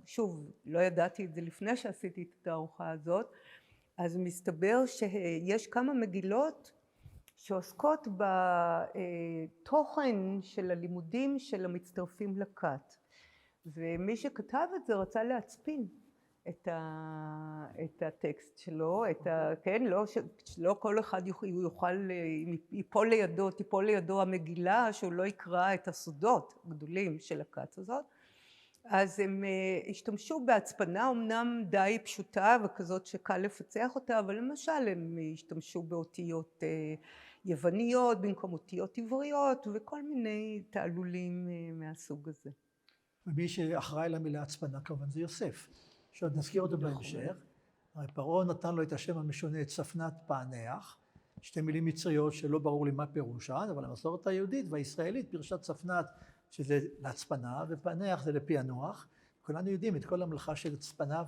שוב, לא ידעתי את זה לפני שעשיתי את התערוכה הזאת, אז מסתבר שיש כמה מגילות שעוסקות בתוכן של הלימודים של המצטרפים לכת. ומי שכתב את זה רצה להצפין את הטקסט שלו, כן, לא כל אחד יוכל, אם תיפול לידו המגילה, שהוא לא יקרא את הסודות הגדולים של הכת הזאת. אז הם השתמשו בהצפנה אמנם די פשוטה וכזאת שקל לפצח אותה, אבל למשל הם השתמשו באותיות יווניות במקום אותיות עבריות וכל מיני תעלולים מהסוג הזה. ומי שאחראי למילה הצפנה כמובן זה יוסף, שעוד נזכיר אותו בהמשך. הרי פרעה נתן לו את השם המשונה צפנת פענח, שתי מילים מצריות שלא ברור לי מה פירושן, אבל המסורת היהודית והישראלית פירשה צפנת שזה להצפנה ופענח זה לפענוח. כולנו יודעים את כל המלאכה של הצפנה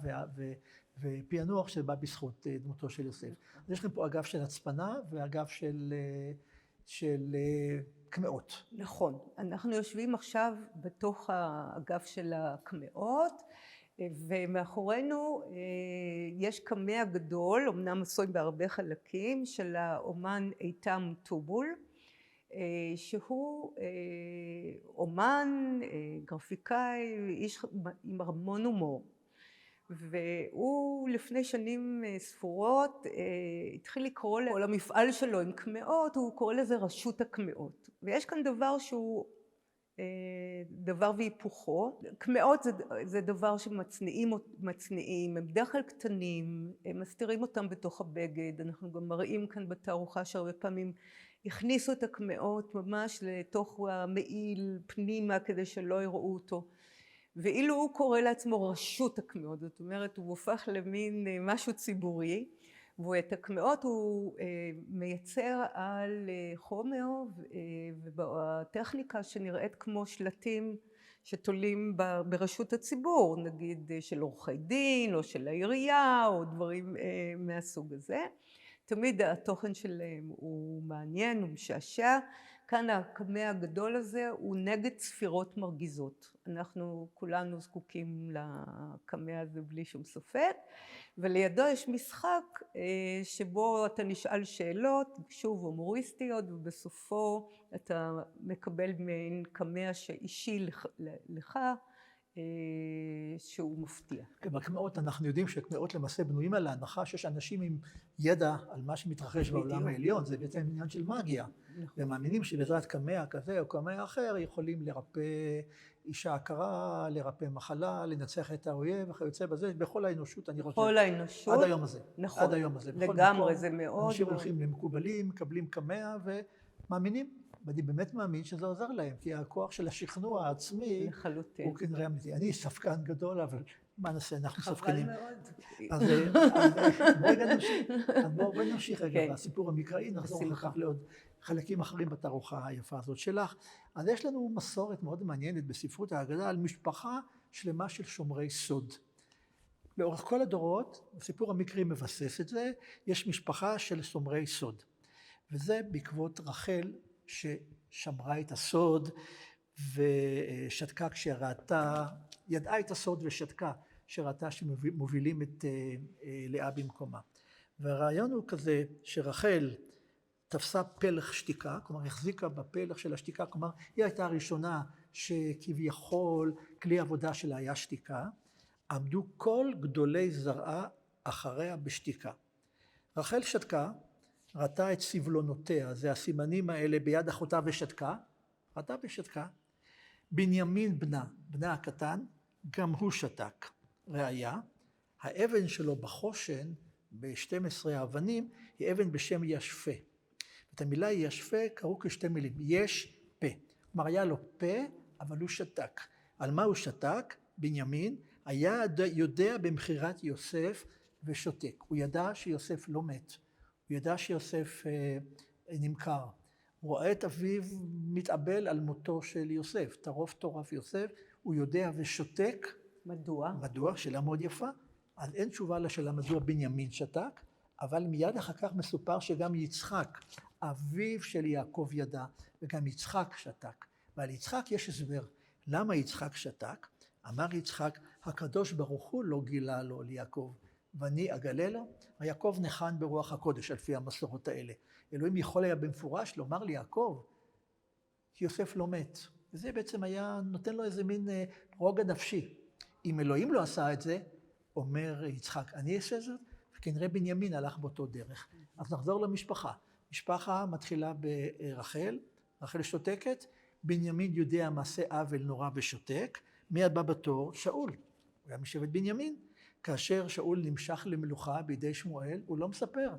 ופענוח שבא בזכות דמותו של יוסף. אז יש לנו פה אגף של הצפנה ואגף של קמעות. נכון, אנחנו יושבים עכשיו בתוך האגף של הקמעות, ומאחורינו יש קמע גדול, אמנם עשוי בהרבה חלקים, של האומן איתם טובול, שהוא אומן, גרפיקאי, איש עם המון הומור. והוא לפני שנים ספורות התחיל לקרוא למפעל שלו עם קמעות, הוא קורא לזה רשות הקמעות. ויש כאן דבר שהוא דבר והיפוכו. קמעות זה דבר שמצניעים, הם בדרך כלל קטנים, הם מסתירים אותם בתוך הבגד. אנחנו גם מראים כאן בתערוכה שהרבה פעמים הכניסו את הקמעות ממש לתוך המעיל פנימה כדי שלא יראו אותו. ואילו הוא קורא לעצמו רשות הקמעות, זאת אומרת הוא הופך למין משהו ציבורי, ואת הקמעות הוא מייצר על חומר ובטכניקה שנראית כמו שלטים שתולים ברשות הציבור, נגיד של עורכי דין או של העירייה או דברים מהסוג הזה. תמיד התוכן שלהם הוא מעניין, הוא משעשע. כאן הקמע הגדול הזה הוא נגד ספירות מרגיזות. אנחנו כולנו זקוקים לקמע הזה בלי שום ספק, ולידו יש משחק שבו אתה נשאל שאלות, שוב הומוריסטיות, ובסופו אתה מקבל מעין קמע שאישי לך, שהוא מפתיע. בקמעות אנחנו יודעים שקמעות למעשה בנויים על ההנחה שיש אנשים עם ידע על מה שמתרחש בעולם העליון, זה בעצם עניין של מגיה. ומאמינים שבעזרת קמע כזה או קמע אחר יכולים לרפא אישה עקרה, לרפא מחלה, לנצח את האויב וכיוצא בזה, בכל האנושות אני חושב. בכל האנושות. עד היום הזה. נכון. עד היום הזה. לגמרי, זה מאוד. אנשים הולכים למקובלים, מקבלים קמע ומאמינים. ואני באמת מאמין שזה עוזר להם, כי הכוח של השכנוע העצמי הוא כנראה אמיתי. אני ספקן גדול, אבל מה נעשה, אנחנו ספקנים. אז בואו נמשיך רגע בסיפור המקראי, נחזור אחר כך לעוד חלקים אחרים בתערוכה היפה הזאת שלך. אז יש לנו מסורת מאוד מעניינת בספרות ההגדה על משפחה שלמה של שומרי סוד. לאורך כל הדורות, הסיפור המקראי מבסס את זה, יש משפחה של שומרי סוד. וזה בעקבות רחל ששמרה את הסוד ושתקה כשראתה, ידעה את הסוד ושתקה שראתה שמובילים את לאה במקומה. והרעיון הוא כזה שרחל תפסה פלח שתיקה, כלומר החזיקה בפלח של השתיקה, כלומר היא הייתה הראשונה שכביכול כלי עבודה שלה היה שתיקה, עמדו כל גדולי זרעה אחריה בשתיקה. רחל שתקה, ראתה את סבלונותיה, זה הסימנים האלה ביד אחותה ושתקה, ראתה ושתקה. בנימין בנה הקטן, גם הוא שתק. ראיה, האבן שלו בחושן, ב-12 האבנים, היא אבן בשם ישפה. את המילה ישפה קראו כשתי מילים, יש פה. כלומר היה לו פה, אבל הוא שתק. על מה הוא שתק? בנימין היה יודע במכירת יוסף ושותק. הוא ידע שיוסף לא מת. הוא ידע שיוסף נמכר. הוא רואה את אביו מתאבל על מותו של יוסף. טרוף יוסף, הוא יודע ושותק. מדוע? מדוע? שאלה מאוד יפה. אז אין תשובה לשאלה מדוע בנימין שתק, אבל מיד אחר כך מסופר שגם יצחק, אביו של יעקב ידע, וגם יצחק שתק. ועל יצחק יש הסבר. למה יצחק שתק? אמר יצחק, הקדוש ברוך הוא לא גילה לו ליעקב, ואני אגלה לו. יעקב ניחן ברוח הקודש, על פי המסורות האלה. אלוהים יכול היה במפורש לומר ליעקב, יוסף לא מת. וזה בעצם היה נותן לו איזה מין רוגע נפשי. אם אלוהים לא עשה את זה, אומר יצחק, אני אעשה זאת, וכנראה בנימין הלך באותו דרך. אז נחזור למשפחה. משפחה מתחילה ברחל, רחל שותקת, בנימין יודע מעשה עוול נורא ושותק, מי הבא בתור? שאול. הוא היה משבט בנימין. כאשר שאול נמשך למלוכה בידי שמואל, הוא לא מספר.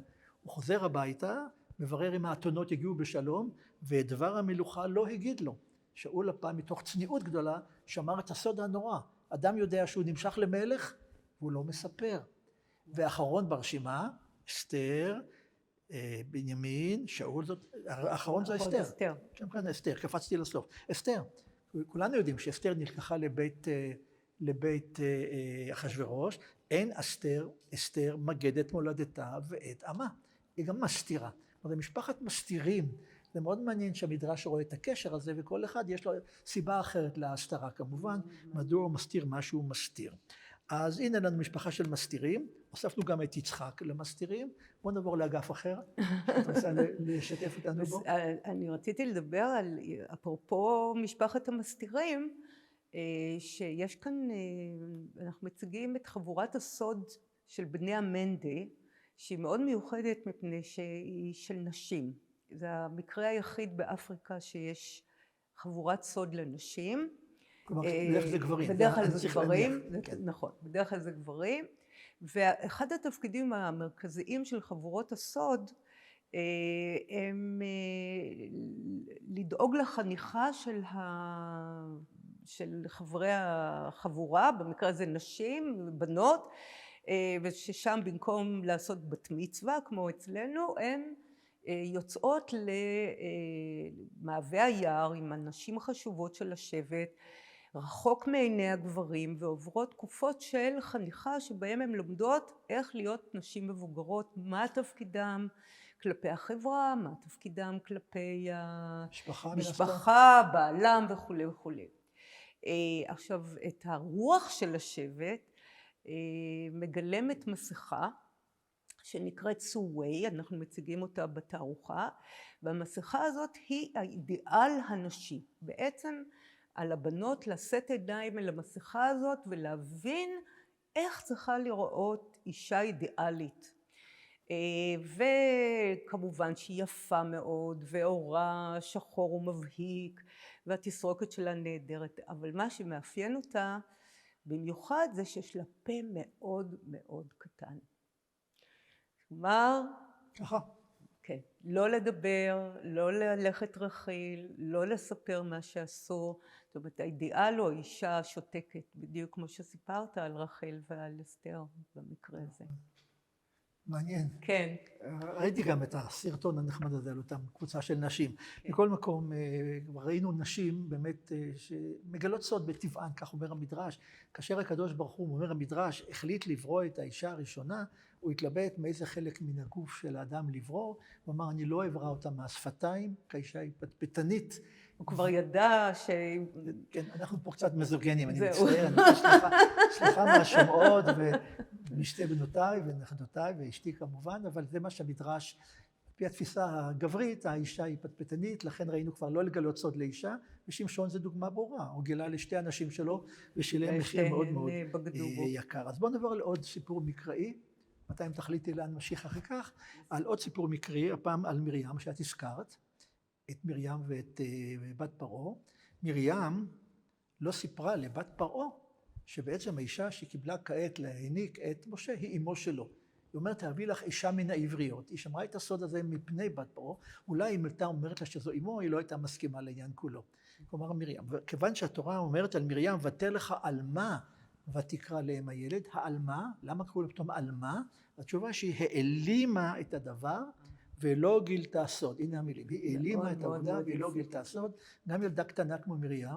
הוא חוזר הביתה, מברר אם האתונות יגיעו בשלום, ודבר המלוכה לא הגיד לו. שאול הפעם מתוך צניעות גדולה, שמר את הסוד הנורא. אדם יודע שהוא נמשך למלך, והוא לא מספר. ואחרון ברשימה, אסתר, בנימין, שאול, האחרון זה אסתר. אסתר. שם כאן אסתר, קפצתי לסוף. אסתר, כולנו יודעים שאסתר נלקחה לבית אחשוורוש, אין אסתר מגדת מולדתה ואת עמה. היא גם מסתירה. זאת אומרת, משפחת מסתירים. זה מאוד מעניין שהמדרש רואה את הקשר הזה, וכל אחד יש לו סיבה אחרת להסתרה כמובן, מדוע הוא מסתיר מה שהוא מסתיר. אז הנה לנו משפחה של מסתירים, הוספנו גם את יצחק למסתירים. בואו נעבור לאגף אחר, את רוצה לשתף אותנו בו? אני רציתי לדבר על, אפרופו משפחת המסתירים, שיש כאן, אנחנו מציגים את חבורת הסוד של בני המנדה, שהיא מאוד מיוחדת מפני שהיא של נשים. זה המקרה היחיד באפריקה שיש חבורת סוד לנשים. כלומר, בדרך כלל זה גברים. בדרך כלל זה גברים, נכון, בדרך כלל זה גברים. ואחד התפקידים המרכזיים של חבורות הסוד, הם לדאוג לחניכה של חברי החבורה, במקרה הזה נשים, בנות, וששם במקום לעשות בת מצווה, כמו אצלנו, הן יוצאות למעבה היער עם הנשים החשובות של השבט, רחוק מעיני הגברים, ועוברות תקופות של חניכה שבהם הן לומדות איך להיות נשים מבוגרות, מה תפקידם כלפי החברה, מה תפקידם כלפי המשפחה, בעלם וכו' וכו'. עכשיו, את הרוח של השבט מגלמת מסכה שנקראת סווי, אנחנו מציגים אותה בתערוכה, והמסכה הזאת היא האידיאל הנשי. בעצם על הבנות לשאת עיניים אל המסכה הזאת ולהבין איך צריכה לראות אישה אידיאלית. וכמובן שהיא יפה מאוד, ואורה שחור ומבהיק, והתסרוקת שלה נהדרת, אבל מה שמאפיין אותה במיוחד זה שיש לה פה מאוד מאוד קטן. כלומר, כן, לא לדבר, לא ללכת רכיל, לא לספר מה שאסור. זאת אומרת, האידיאל הוא האישה שותקת, בדיוק כמו שסיפרת על רחל ועל אסתר במקרה הזה. מעניין. כן. ראיתי גם את הסרטון הנחמד הזה על אותם קבוצה של נשים. מכל מקום ראינו נשים באמת שמגלות סוד בטבען, כך אומר המדרש. כאשר הקדוש ברוך הוא, אומר המדרש, החליט לברוא את האישה הראשונה, הוא התלבט מאיזה חלק מן הגוף של האדם לברוא, הוא אמר, אני לא אברא אותה מהשפתיים, כאישה היא פטפטנית. הוא כבר ידע ש... כן, אנחנו פה קצת מזוגנים, אני מצטער, אני סליחה מהשומעות ומשתי בנותיי ונכדותיי ואשתי כמובן, אבל זה מה שהמדרש, על פי התפיסה הגברית, האישה היא פטפטנית, לכן ראינו כבר לא לגלות סוד לאישה, ושמשון זה דוגמה ברורה, הוא גילה לשתי הנשים שלו ושילם מחיר מאוד מאוד יקר. אז בואו נעבור על עוד סיפור מקראי, מתי אם תחליטי לאן נמשיך אחרי כך, על עוד סיפור מקראי, הפעם על מרים שאת הזכרת, את מרים ואת בת פרעה. מרים לא סיפרה לבת פרעה שבעצם האישה שקיבלה כעת להעניק את משה היא אמו שלו. היא אומרת, תביא לך אישה מן העבריות. היא שמרה את הסוד הזה מפני בת פרעה. אולי אם הייתה אומרת לה שזו אמו, היא לא הייתה מסכימה לעניין כולו. כלומר מרים. וכיוון שהתורה אומרת על מרים, ותר לך עלמה ותקרא לאם הילד, העלמה, למה קראו לה פתאום עלמה? התשובה שהיא העלימה את הדבר, ולא גילתה סוד. הנה המילים, היא העלימה את העבודה והיא לא גילתה סוד. גם ילדה קטנה כמו מרים,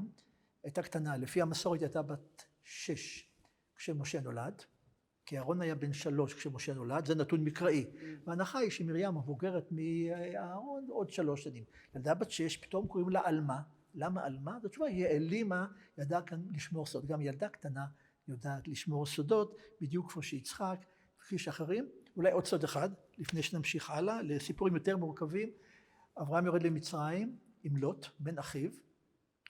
הייתה קטנה, לפי המסורת הייתה בת 6 כשמשה נולד, כי אהרון היה בן 3 כשמשה נולד, זה נתון מקראי. וההנחה היא שמרים מבוגרת מאהרון עוד 3 שנים. ילדה בת 6, פתאום קוראים לה עלמה. למה עלמה? זאת תשובה, היא העלימה, ידעה כאן לשמור סוד. גם ילדה קטנה יודעת לשמור סודות, בדיוק כמו שיצחק, כפי שאחרים. אולי עוד סוד אחד, לפני שנמשיך הלאה, לסיפורים יותר מורכבים. אברהם יורד למצרים עם לוט, בן אחיו,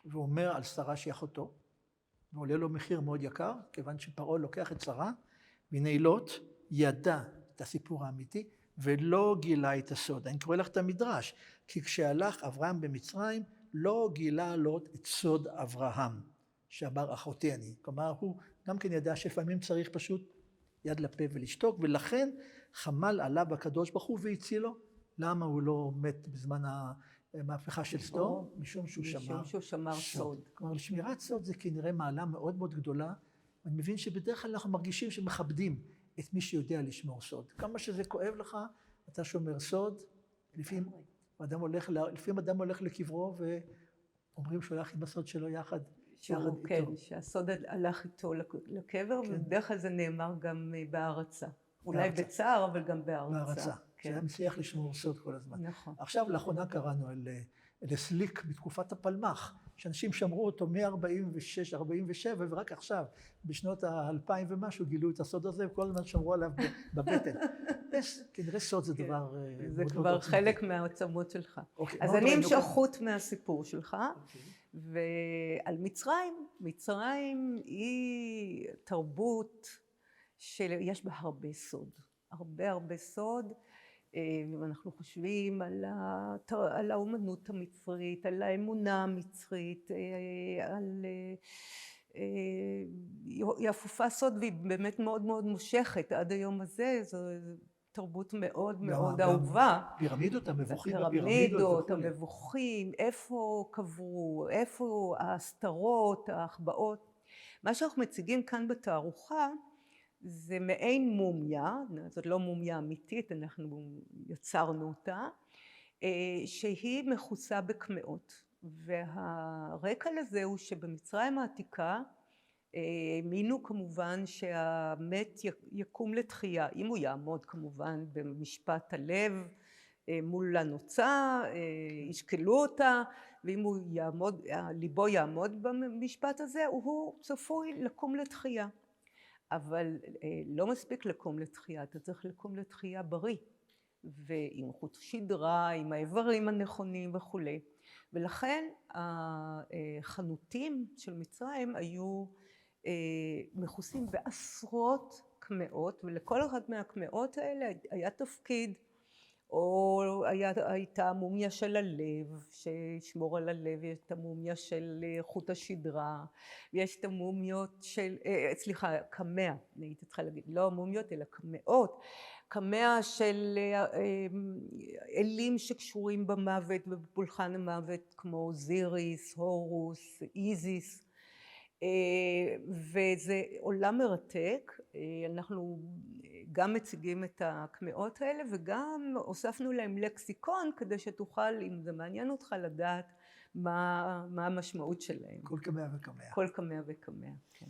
ואומר על שרה שהיא אחותו, ועולה לו מחיר מאוד יקר, כיוון שפרעה לוקח את שרה, והנה לוט ידע את הסיפור האמיתי, ולא גילה את הסוד. אני קורא לך את המדרש, כי כשהלך אברהם במצרים, לא גילה לוט את סוד אברהם, שאמר אחותי אני. כלומר, הוא גם כן ידע שלפעמים צריך פשוט יד לפה ולשתוק, ולכן חמל עליו הקדוש ברוך הוא והצילו. למה הוא לא מת בזמן המהפכה של סדום? משום שהוא שמר סוד. כלומר, שמירת סוד זה כנראה מעלה מאוד מאוד גדולה. אני מבין שבדרך כלל אנחנו מרגישים שמכבדים את מי שיודע לשמור סוד. כמה שזה כואב לך, אתה שומר סוד, לפעמים אדם הולך לקברו ואומרים שהוא הלך עם הסוד שלו יחד איתו. כן, שהסוד הלך איתו לקבר, ובדרך כלל זה נאמר גם בהערצה. אולי בצער, אבל גם בהערצה. שהיה מצליח לשמור סוד כל הזמן. נכון. עכשיו לאחרונה קראנו על סליק בתקופת הפלמ"ח, שאנשים שמרו אותו מ-46, 47, ורק עכשיו, בשנות ה-2000 ומשהו, גילו את הסוד הזה, וכל הזמן שמרו עליו בבטן. כנראה סוד זה דבר... זה כבר חלק מהעצמות שלך. אז אני אמשוך חוט מהסיפור שלך, ועל מצרים. מצרים היא תרבות שיש בה הרבה סוד. הרבה סוד. אנחנו חושבים על האומנות המצרית, על האמונה המצרית, היא אפופה סוד והיא באמת מאוד מאוד מושכת עד היום הזה. זו תרבות מאוד מאוד אהובה. פירמידות המבוכים, פירמידות המבוכים, איפה קברו, איפה ההסתרות, ההחבאות. מה שאנחנו מציגים כאן בתערוכה זה מעין מומיה, זאת לא מומיה אמיתית, אנחנו יצרנו אותה, שהיא מכוסה בקמעות. והרקע לזה הוא שבמצרים העתיקה האמינו כמובן שהמת יקום לתחייה, אם הוא יעמוד כמובן במשפט הלב מול הנוצה, ישקלו אותה, ואם הוא יעמוד, ליבו יעמוד במשפט הזה, הוא צפוי לקום לתחייה. אבל לא מספיק לקום לתחייה, אתה צריך לקום לתחייה בריא, ועם חוט שדרה, עם האיברים הנכונים וכו'. ולכן החנותים של מצרים היו מכוסים בעשרות קמעות, ולכל אחת מהקמעות האלה היה תפקיד, או הייתה המומיה של הלב, שישמור על הלב, יש את המומיה של חוט השדרה, ויש את המומיות של, קמע, אני הייתי צריכה להגיד, לא מומיות אלא קמעות, קמע של אלים שקשורים במוות ובפולחן המוות, כמו זיריס, הורוס, איזיס, וזה עולם מרתק. אנחנו גם מציגים את הקמעות האלה וגם הוספנו להם לקסיקון כדי שתוכל, אם זה מעניין אותך, לדעת מה המשמעות שלהם. כל קמע וקמע. כל קמע וקמע, כן.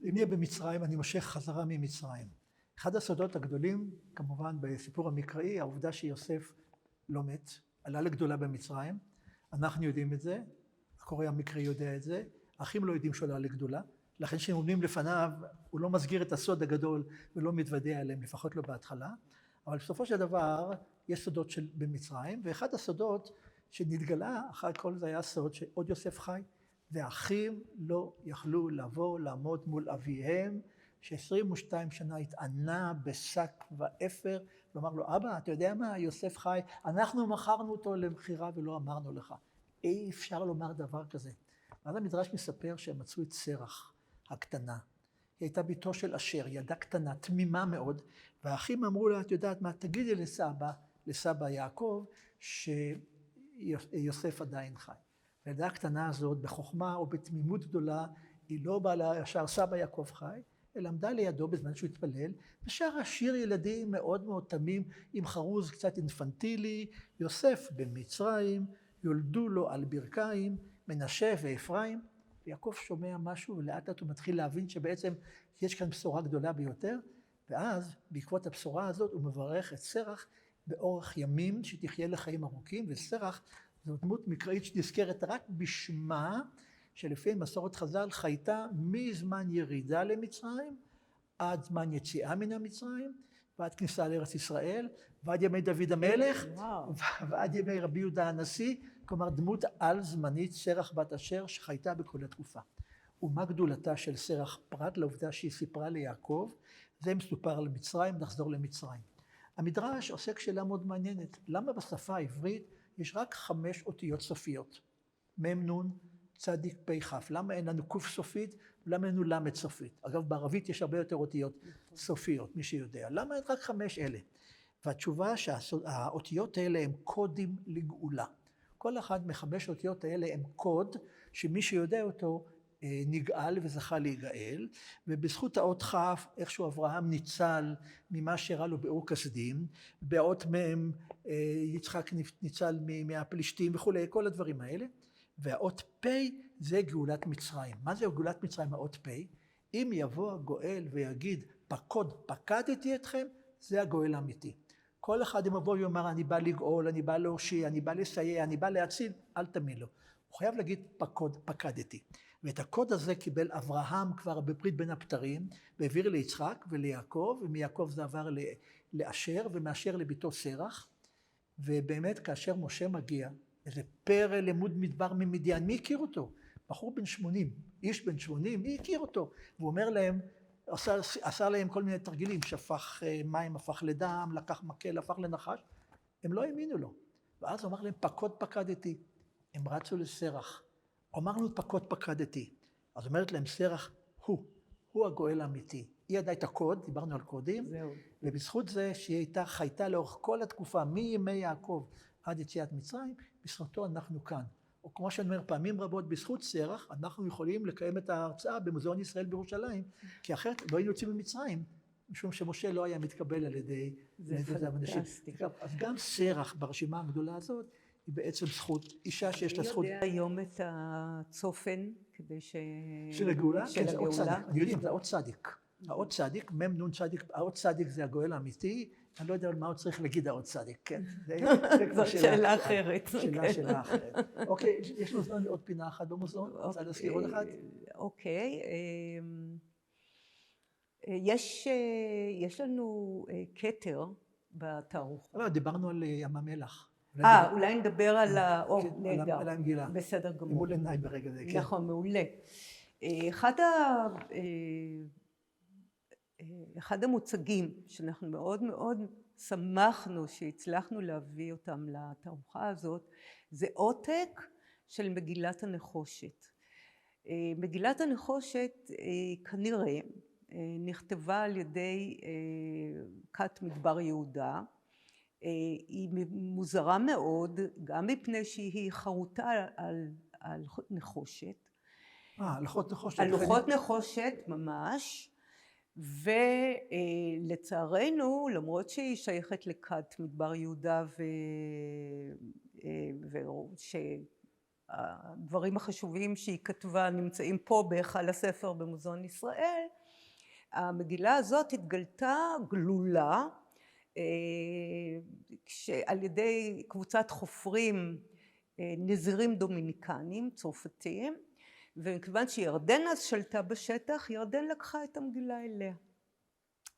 אם נהיה במצרים, אני מושך חזרה ממצרים. אחד הסודות הגדולים, כמובן בסיפור המקראי, העובדה שיוסף לא מת, עלה לגדולה במצרים. אנחנו יודעים את זה, הקורא המקראי יודע את זה, האחים לא יודעים שהוא עלה לגדולה, לכן כשהם עומדים לפניו, הוא לא מסגיר את הסוד הגדול ולא מתוודע עליהם, לפחות לא בהתחלה. אבל בסופו של דבר, יש סודות במצרים, ואחד הסודות שנתגלה אחר כל זה היה סוד שעוד יוסף חי, והאחים לא יכלו לבוא לעמוד מול אביהם, ש22 שנה התענה בשק ואפר, ואמר לו, אבא, אתה יודע מה, יוסף חי, אנחנו מכרנו אותו למכירה ולא אמרנו לך. אי אפשר לומר דבר כזה. אז המדרש מספר שהם מצאו את סרח הקטנה. היא הייתה ביתו של אשר, ילדה קטנה, תמימה מאוד, והאחים אמרו לה, את יודעת מה, תגידי לסבא יעקב, שיוסף עדיין חי. הילדה הקטנה הזאת, בחוכמה או בתמימות גדולה, היא לא באה לה ישר סבא יעקב חי, אלא עמדה לידו בזמן שהוא התפלל, ושרה שיר ילדים מאוד מאוד תמים, עם חרוז קצת אינפנטילי, יוסף במצרים, יולדו לו על ברכיים, מנשה ואפרים, ויעקב שומע משהו ולאט לאט הוא מתחיל להבין שבעצם יש כאן בשורה גדולה ביותר, ואז בעקבות הבשורה הזאת הוא מברך את סרח באורך ימים שתחיה לחיים ארוכים, וסרח זו דמות מקראית שנזכרת רק בשמה, שלפי מסורת חז"ל חייתה מזמן ירידה למצרים עד זמן יציאה מן המצרים ועד כניסה לארץ ישראל ועד ימי דוד המלך ועד ימי רבי יהודה הנשיא, כלומר דמות על זמנית שרח בת אשר שחייתה בכל התקופה. ומה גדולתה של שרח פרט לעובדה שהיא סיפרה ליעקב? זה מסופר על מצרים, נחזור למצרים. המדרש עוסק שאלה מאוד מעניינת, למה בשפה העברית יש רק 5 אותיות סופיות? מ' נ' צדיק פ' כ', למה אין לנו ק' סופית ולמה אין לנו ל' סופית? אגב בערבית יש הרבה יותר אותיות סופיות, מי שיודע. למה אין רק 5 אלה? והתשובה שהאותיות האלה הם קודים לגאולה. כל אחד מ5 אותיות האלה הם קוד שמי שיודע אותו נגאל וזכה להיגאל, ובזכות האות כ' איכשהו אברהם ניצל ממה שהראה לו באור כסדים, באות מ' יצחק ניצל מהפלישתים וכולי, כל הדברים האלה. והאות פ' זה גאולת מצרים. מה זה גאולת מצרים האות פ'? אם יבוא הגואל ויגיד פקוד פקדתי אתכם, זה הגואל האמיתי. כל אחד אם יבוא ויאמר אני בא לגאול, אני בא להושיע, אני בא לסייע, אני בא להציל, אל תאמין לו. הוא חייב להגיד פקוד פקדתי. ואת הקוד הזה קיבל אברהם כבר בברית בין הבתרים, והעביר ליצחק וליעקב, ומיעקב זה עבר לאשר, ומאשר לביתו שרח. ובאמת כאשר משה מגיע, איזה פרא למוד מדבר ממדיין, מי הכיר אותו? בחור בן 80, איש בן 80, מי הכיר אותו? והוא אומר להם, עשה להם כל מיני תרגילים, שפך מים, הפך לדם, לקח מקל, הפך לנחש, הם לא האמינו לו. ואז הוא אמר להם, פקוד פקדתי. הם רצו לשרח. אמרנו פקוד פקדתי. אז אומרת להם שרח, הוא הגואל האמיתי. היא ידעה את הקוד, דיברנו על קודים, ובזכות זה שהיא הייתה חייתה לאורך כל התקופה, מימי יעקב עד יציאת מצרים, בזכותו אנחנו כאן. או כמו שאני אומר, פעמים רבות בזכות שרח, אנחנו יכולים לקיים את ההרצאה במוזיאון ישראל בירושלים, כי אחרת לא היינו יוצאים ממצרים, משום שמשה לא היה מתקבל על ידי זה פנטסטי. אז גם שרח ברשימה הגדולה הזאת, היא בעצם זכות, אישה שיש לה זכות. אני יודע היום את הצופן, כדי של הגאולה? של הגאולה. אני יודעים, זה האות צדיק. האות צדיק, מ' נ' צדיק, האות צדיק זה הגואל האמיתי, אני לא יודע על מה עוד צריך להגיד האות צדיק, כן? זה כבר שאלה אחרת. שאלה אחרת. אוקיי, יש לנו זמן עוד פינה אחת במוזיאון? רוצה להזכיר עוד אחת? אוקיי. יש לנו כתר בתערוכה. דיברנו על ים המלח. אולי נדבר על נהדר. על המגילה. בסדר גמור. מול עיניי ברגע זה, כן. נכון, מעולה. אחד המוצגים שאנחנו מאוד מאוד שמחנו שהצלחנו להביא אותם לתערוכה הזאת, זה עותק של מגילת הנחושת. מגילת הנחושת כנראה נכתבה על ידי כת מדבר יהודה. היא מוזרה מאוד, גם מפני שהיא חרוטה על נחושת. לוחות נחושת. על לוחות נחושת ממש, ולצערנו, למרות שהיא שייכת לכת מדבר יהודה שהדברים החשובים שהיא כתבה נמצאים פה בהיכל הספר במוזיאון ישראל, המגילה הזאת התגלתה גלולה על ידי קבוצת חופרים נזירים דומיניקנים, צרפתיים, ומכיוון שירדן אז שלטה בשטח, ירדן לקחה את המגילה אליה.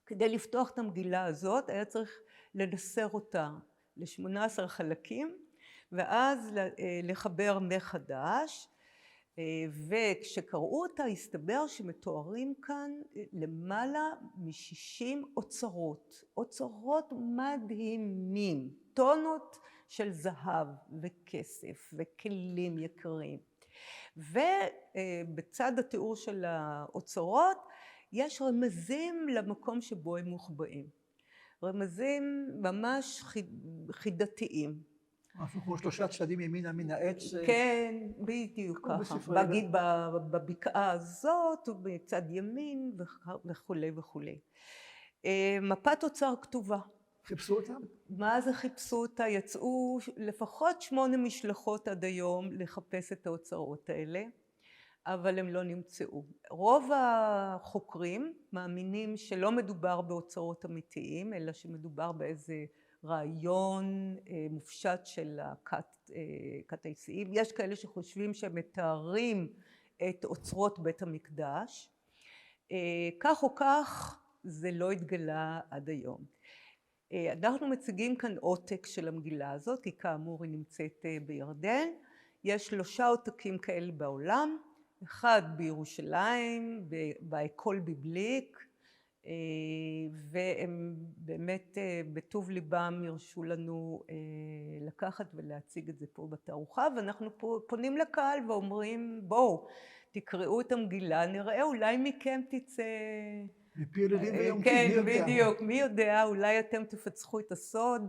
כדי לפתוח את המגילה הזאת היה צריך לנסר אותה ל18 חלקים, ואז לחבר מחדש, וכשקראו אותה הסתבר שמתוארים כאן למעלה מ60 אוצרות, אוצרות מדהימים, טונות של זהב וכסף וכלים יקרים. ובצד התיאור של האוצרות יש רמזים למקום שבו הם מוחבאים, רמזים ממש חידתיים. משהו כמו 3 צדדים ימינה מן העץ. כן, בדיוק ככה. בבקעה הזאת, ובצד ימין וכולי וכולי. מפת אוצר כתובה. חיפשו אותם? מה זה חיפשו אותה? יצאו לפחות 8 משלחות עד היום לחפש את האוצרות האלה, אבל הם לא נמצאו. רוב החוקרים מאמינים שלא מדובר באוצרות אמיתיים, אלא שמדובר באיזה רעיון מופשט של כת היסעים. יש כאלה שחושבים שהם מתארים את אוצרות בית המקדש. כך או כך זה לא התגלה עד היום. אנחנו מציגים כאן עותק של המגילה הזאת, כי כאמור היא נמצאת בירדן. יש 3 עותקים כאלה בעולם, אחד בירושלים, באקול ביבליק, והם באמת בטוב ליבם הרשו לנו לקחת ולהציג את זה פה בתערוכה, ואנחנו פונים לקהל ואומרים בואו תקראו את המגילה, נראה אולי מכם תצא מפי ילדים ויום כן, מי יודע. בדיוק, מי יודע, אולי אתם תפצחו את הסוד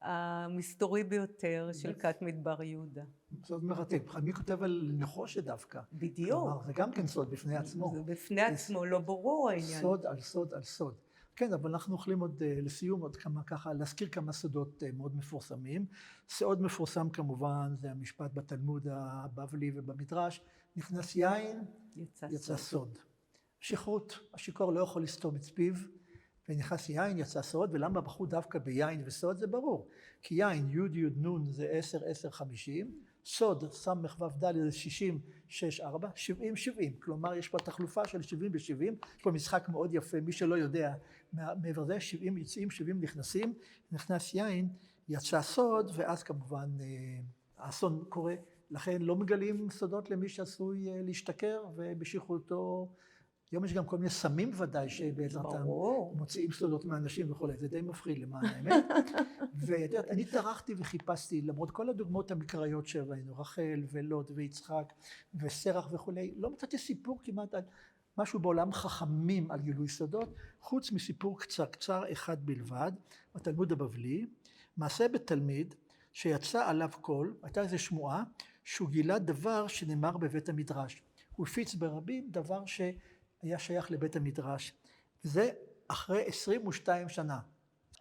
המסתורי ביותר של כת מדבר יהודה. סוד מרתק. מי כותב על נחושת דווקא? בדיוק. כלומר, זה גם כן סוד בפני עצמו. זה בפני עצמו, לא ברור העניין. סוד על סוד על סוד. כן, אבל אנחנו יכולים עוד לסיום עוד כמה ככה, להזכיר כמה סודות מאוד מפורסמים. סוד מפורסם כמובן זה המשפט בתלמוד הבבלי ובמדרש, נכנס יין, יצא סוד. שכרות, השיכור לא יכול לסתום את פיו, ונכנס יין, יצא סוד, ולמה בחרו דווקא ביין וסוד זה ברור. כי יין, י' י' נ' זה 10, 10, 50, סוד, סמך ו' ד' זה 60, 6, 4, 70, 70. כלומר, יש פה תחלופה של 70 ב-70, יש פה משחק מאוד יפה, מי שלא יודע, מעבר זה 70 יוצאים, 70 נכנסים, נכנס יין, יצא סוד, ואז כמובן האסון קורה. לכן לא מגלים סודות למי שעשוי להשתכר, ובשכרותו היום יש גם כל מיני סמים ודאי שבעזרתם מוציאים סודות מאנשים וכו', זה די מפחיד למען האמת. ואני טרחתי וחיפשתי, למרות כל הדוגמאות המקראיות שהבאנו, רחל ולוט ויצחק וסרח וכו', לא מצאתי סיפור כמעט על משהו בעולם חכמים על גילוי סודות, חוץ מסיפור קצר אחד בלבד, בתלמוד הבבלי, מעשה בתלמיד שיצא עליו קול, הייתה איזו שמועה, שהוא גילה דבר שנאמר בבית המדרש. הוא הפיץ ברבים דבר היה שייך לבית המדרש, וזה אחרי 22 שנה.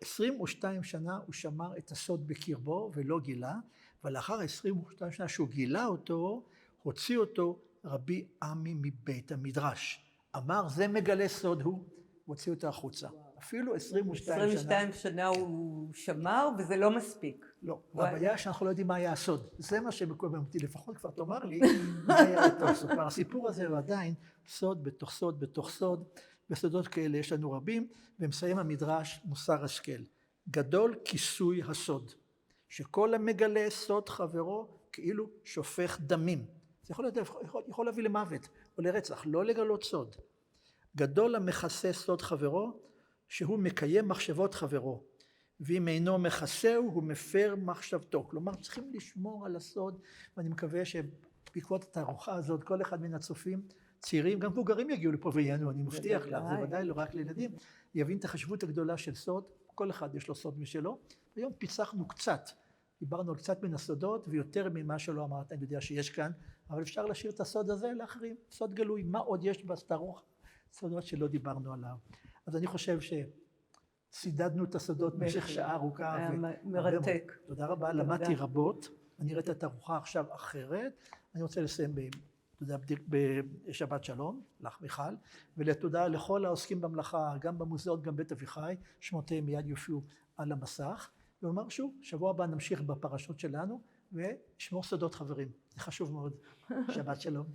22 שנה הוא שמר את הסוד בקרבו ולא גילה, ולאחר 22 שנה שהוא גילה אותו, הוציא אותו רבי עמי מבית המדרש. אמר, זה מגלה סוד הוא, הוציא אותו החוצה. אפילו 22 שנה הוא שמר, וזה לא מספיק. לא, הבעיה שאנחנו לא יודעים מה היה הסוד. זה מה שמקובל אותי, לפחות כבר תאמר לי מה היה אותו הסוד. כבר הסיפור הזה הוא עדיין סוד בתוך סוד בתוך סוד, וסודות כאלה יש לנו רבים, ומסיים המדרש מוסר השכל. גדול כיסוי הסוד, שכל המגלה סוד חברו כאילו שופך דמים. זה יכול להביא למוות או לרצח, לא לגלות סוד. גדול המכסה סוד חברו, שהוא מקיים מחשבות חברו. ואם אינו מכסהו, הוא מפר מחשבתו. כלומר, צריכים לשמור על הסוד, ואני מקווה שבעקבות התערוכה הזאת, כל אחד מן הצופים, צעירים, גם מבוגרים יגיעו לפה ויענו, אני מבטיח לך, זה ודאי לא רק לילדים, יבין את החשיבות הגדולה של סוד, כל אחד יש לו סוד משלו. היום פיצחנו קצת, דיברנו על קצת מן הסודות, ויותר ממה שלא אמרת, אני יודע שיש כאן, אבל אפשר להשאיר את הסוד הזה לאחרים, סוד גלוי, מה עוד יש בתערוכה? סודות שלא דיברנו עליו. אז אני חושב סידדנו את הסודות במשך שעה ארוכה. מרתק. תודה רבה, למדתי רבות. אני אראה את התערוכה עכשיו אחרת. אני רוצה לסיים בשבת שלום, לך מיכל, ולתודה לכל העוסקים במלאכה, גם במוזיאון, גם בית אביחי, שמותיהם מיד יופיעו על המסך. ואומר שוב, שבוע הבא נמשיך בפרשות שלנו, ושמור סודות חברים. זה חשוב מאוד. שבת שלום.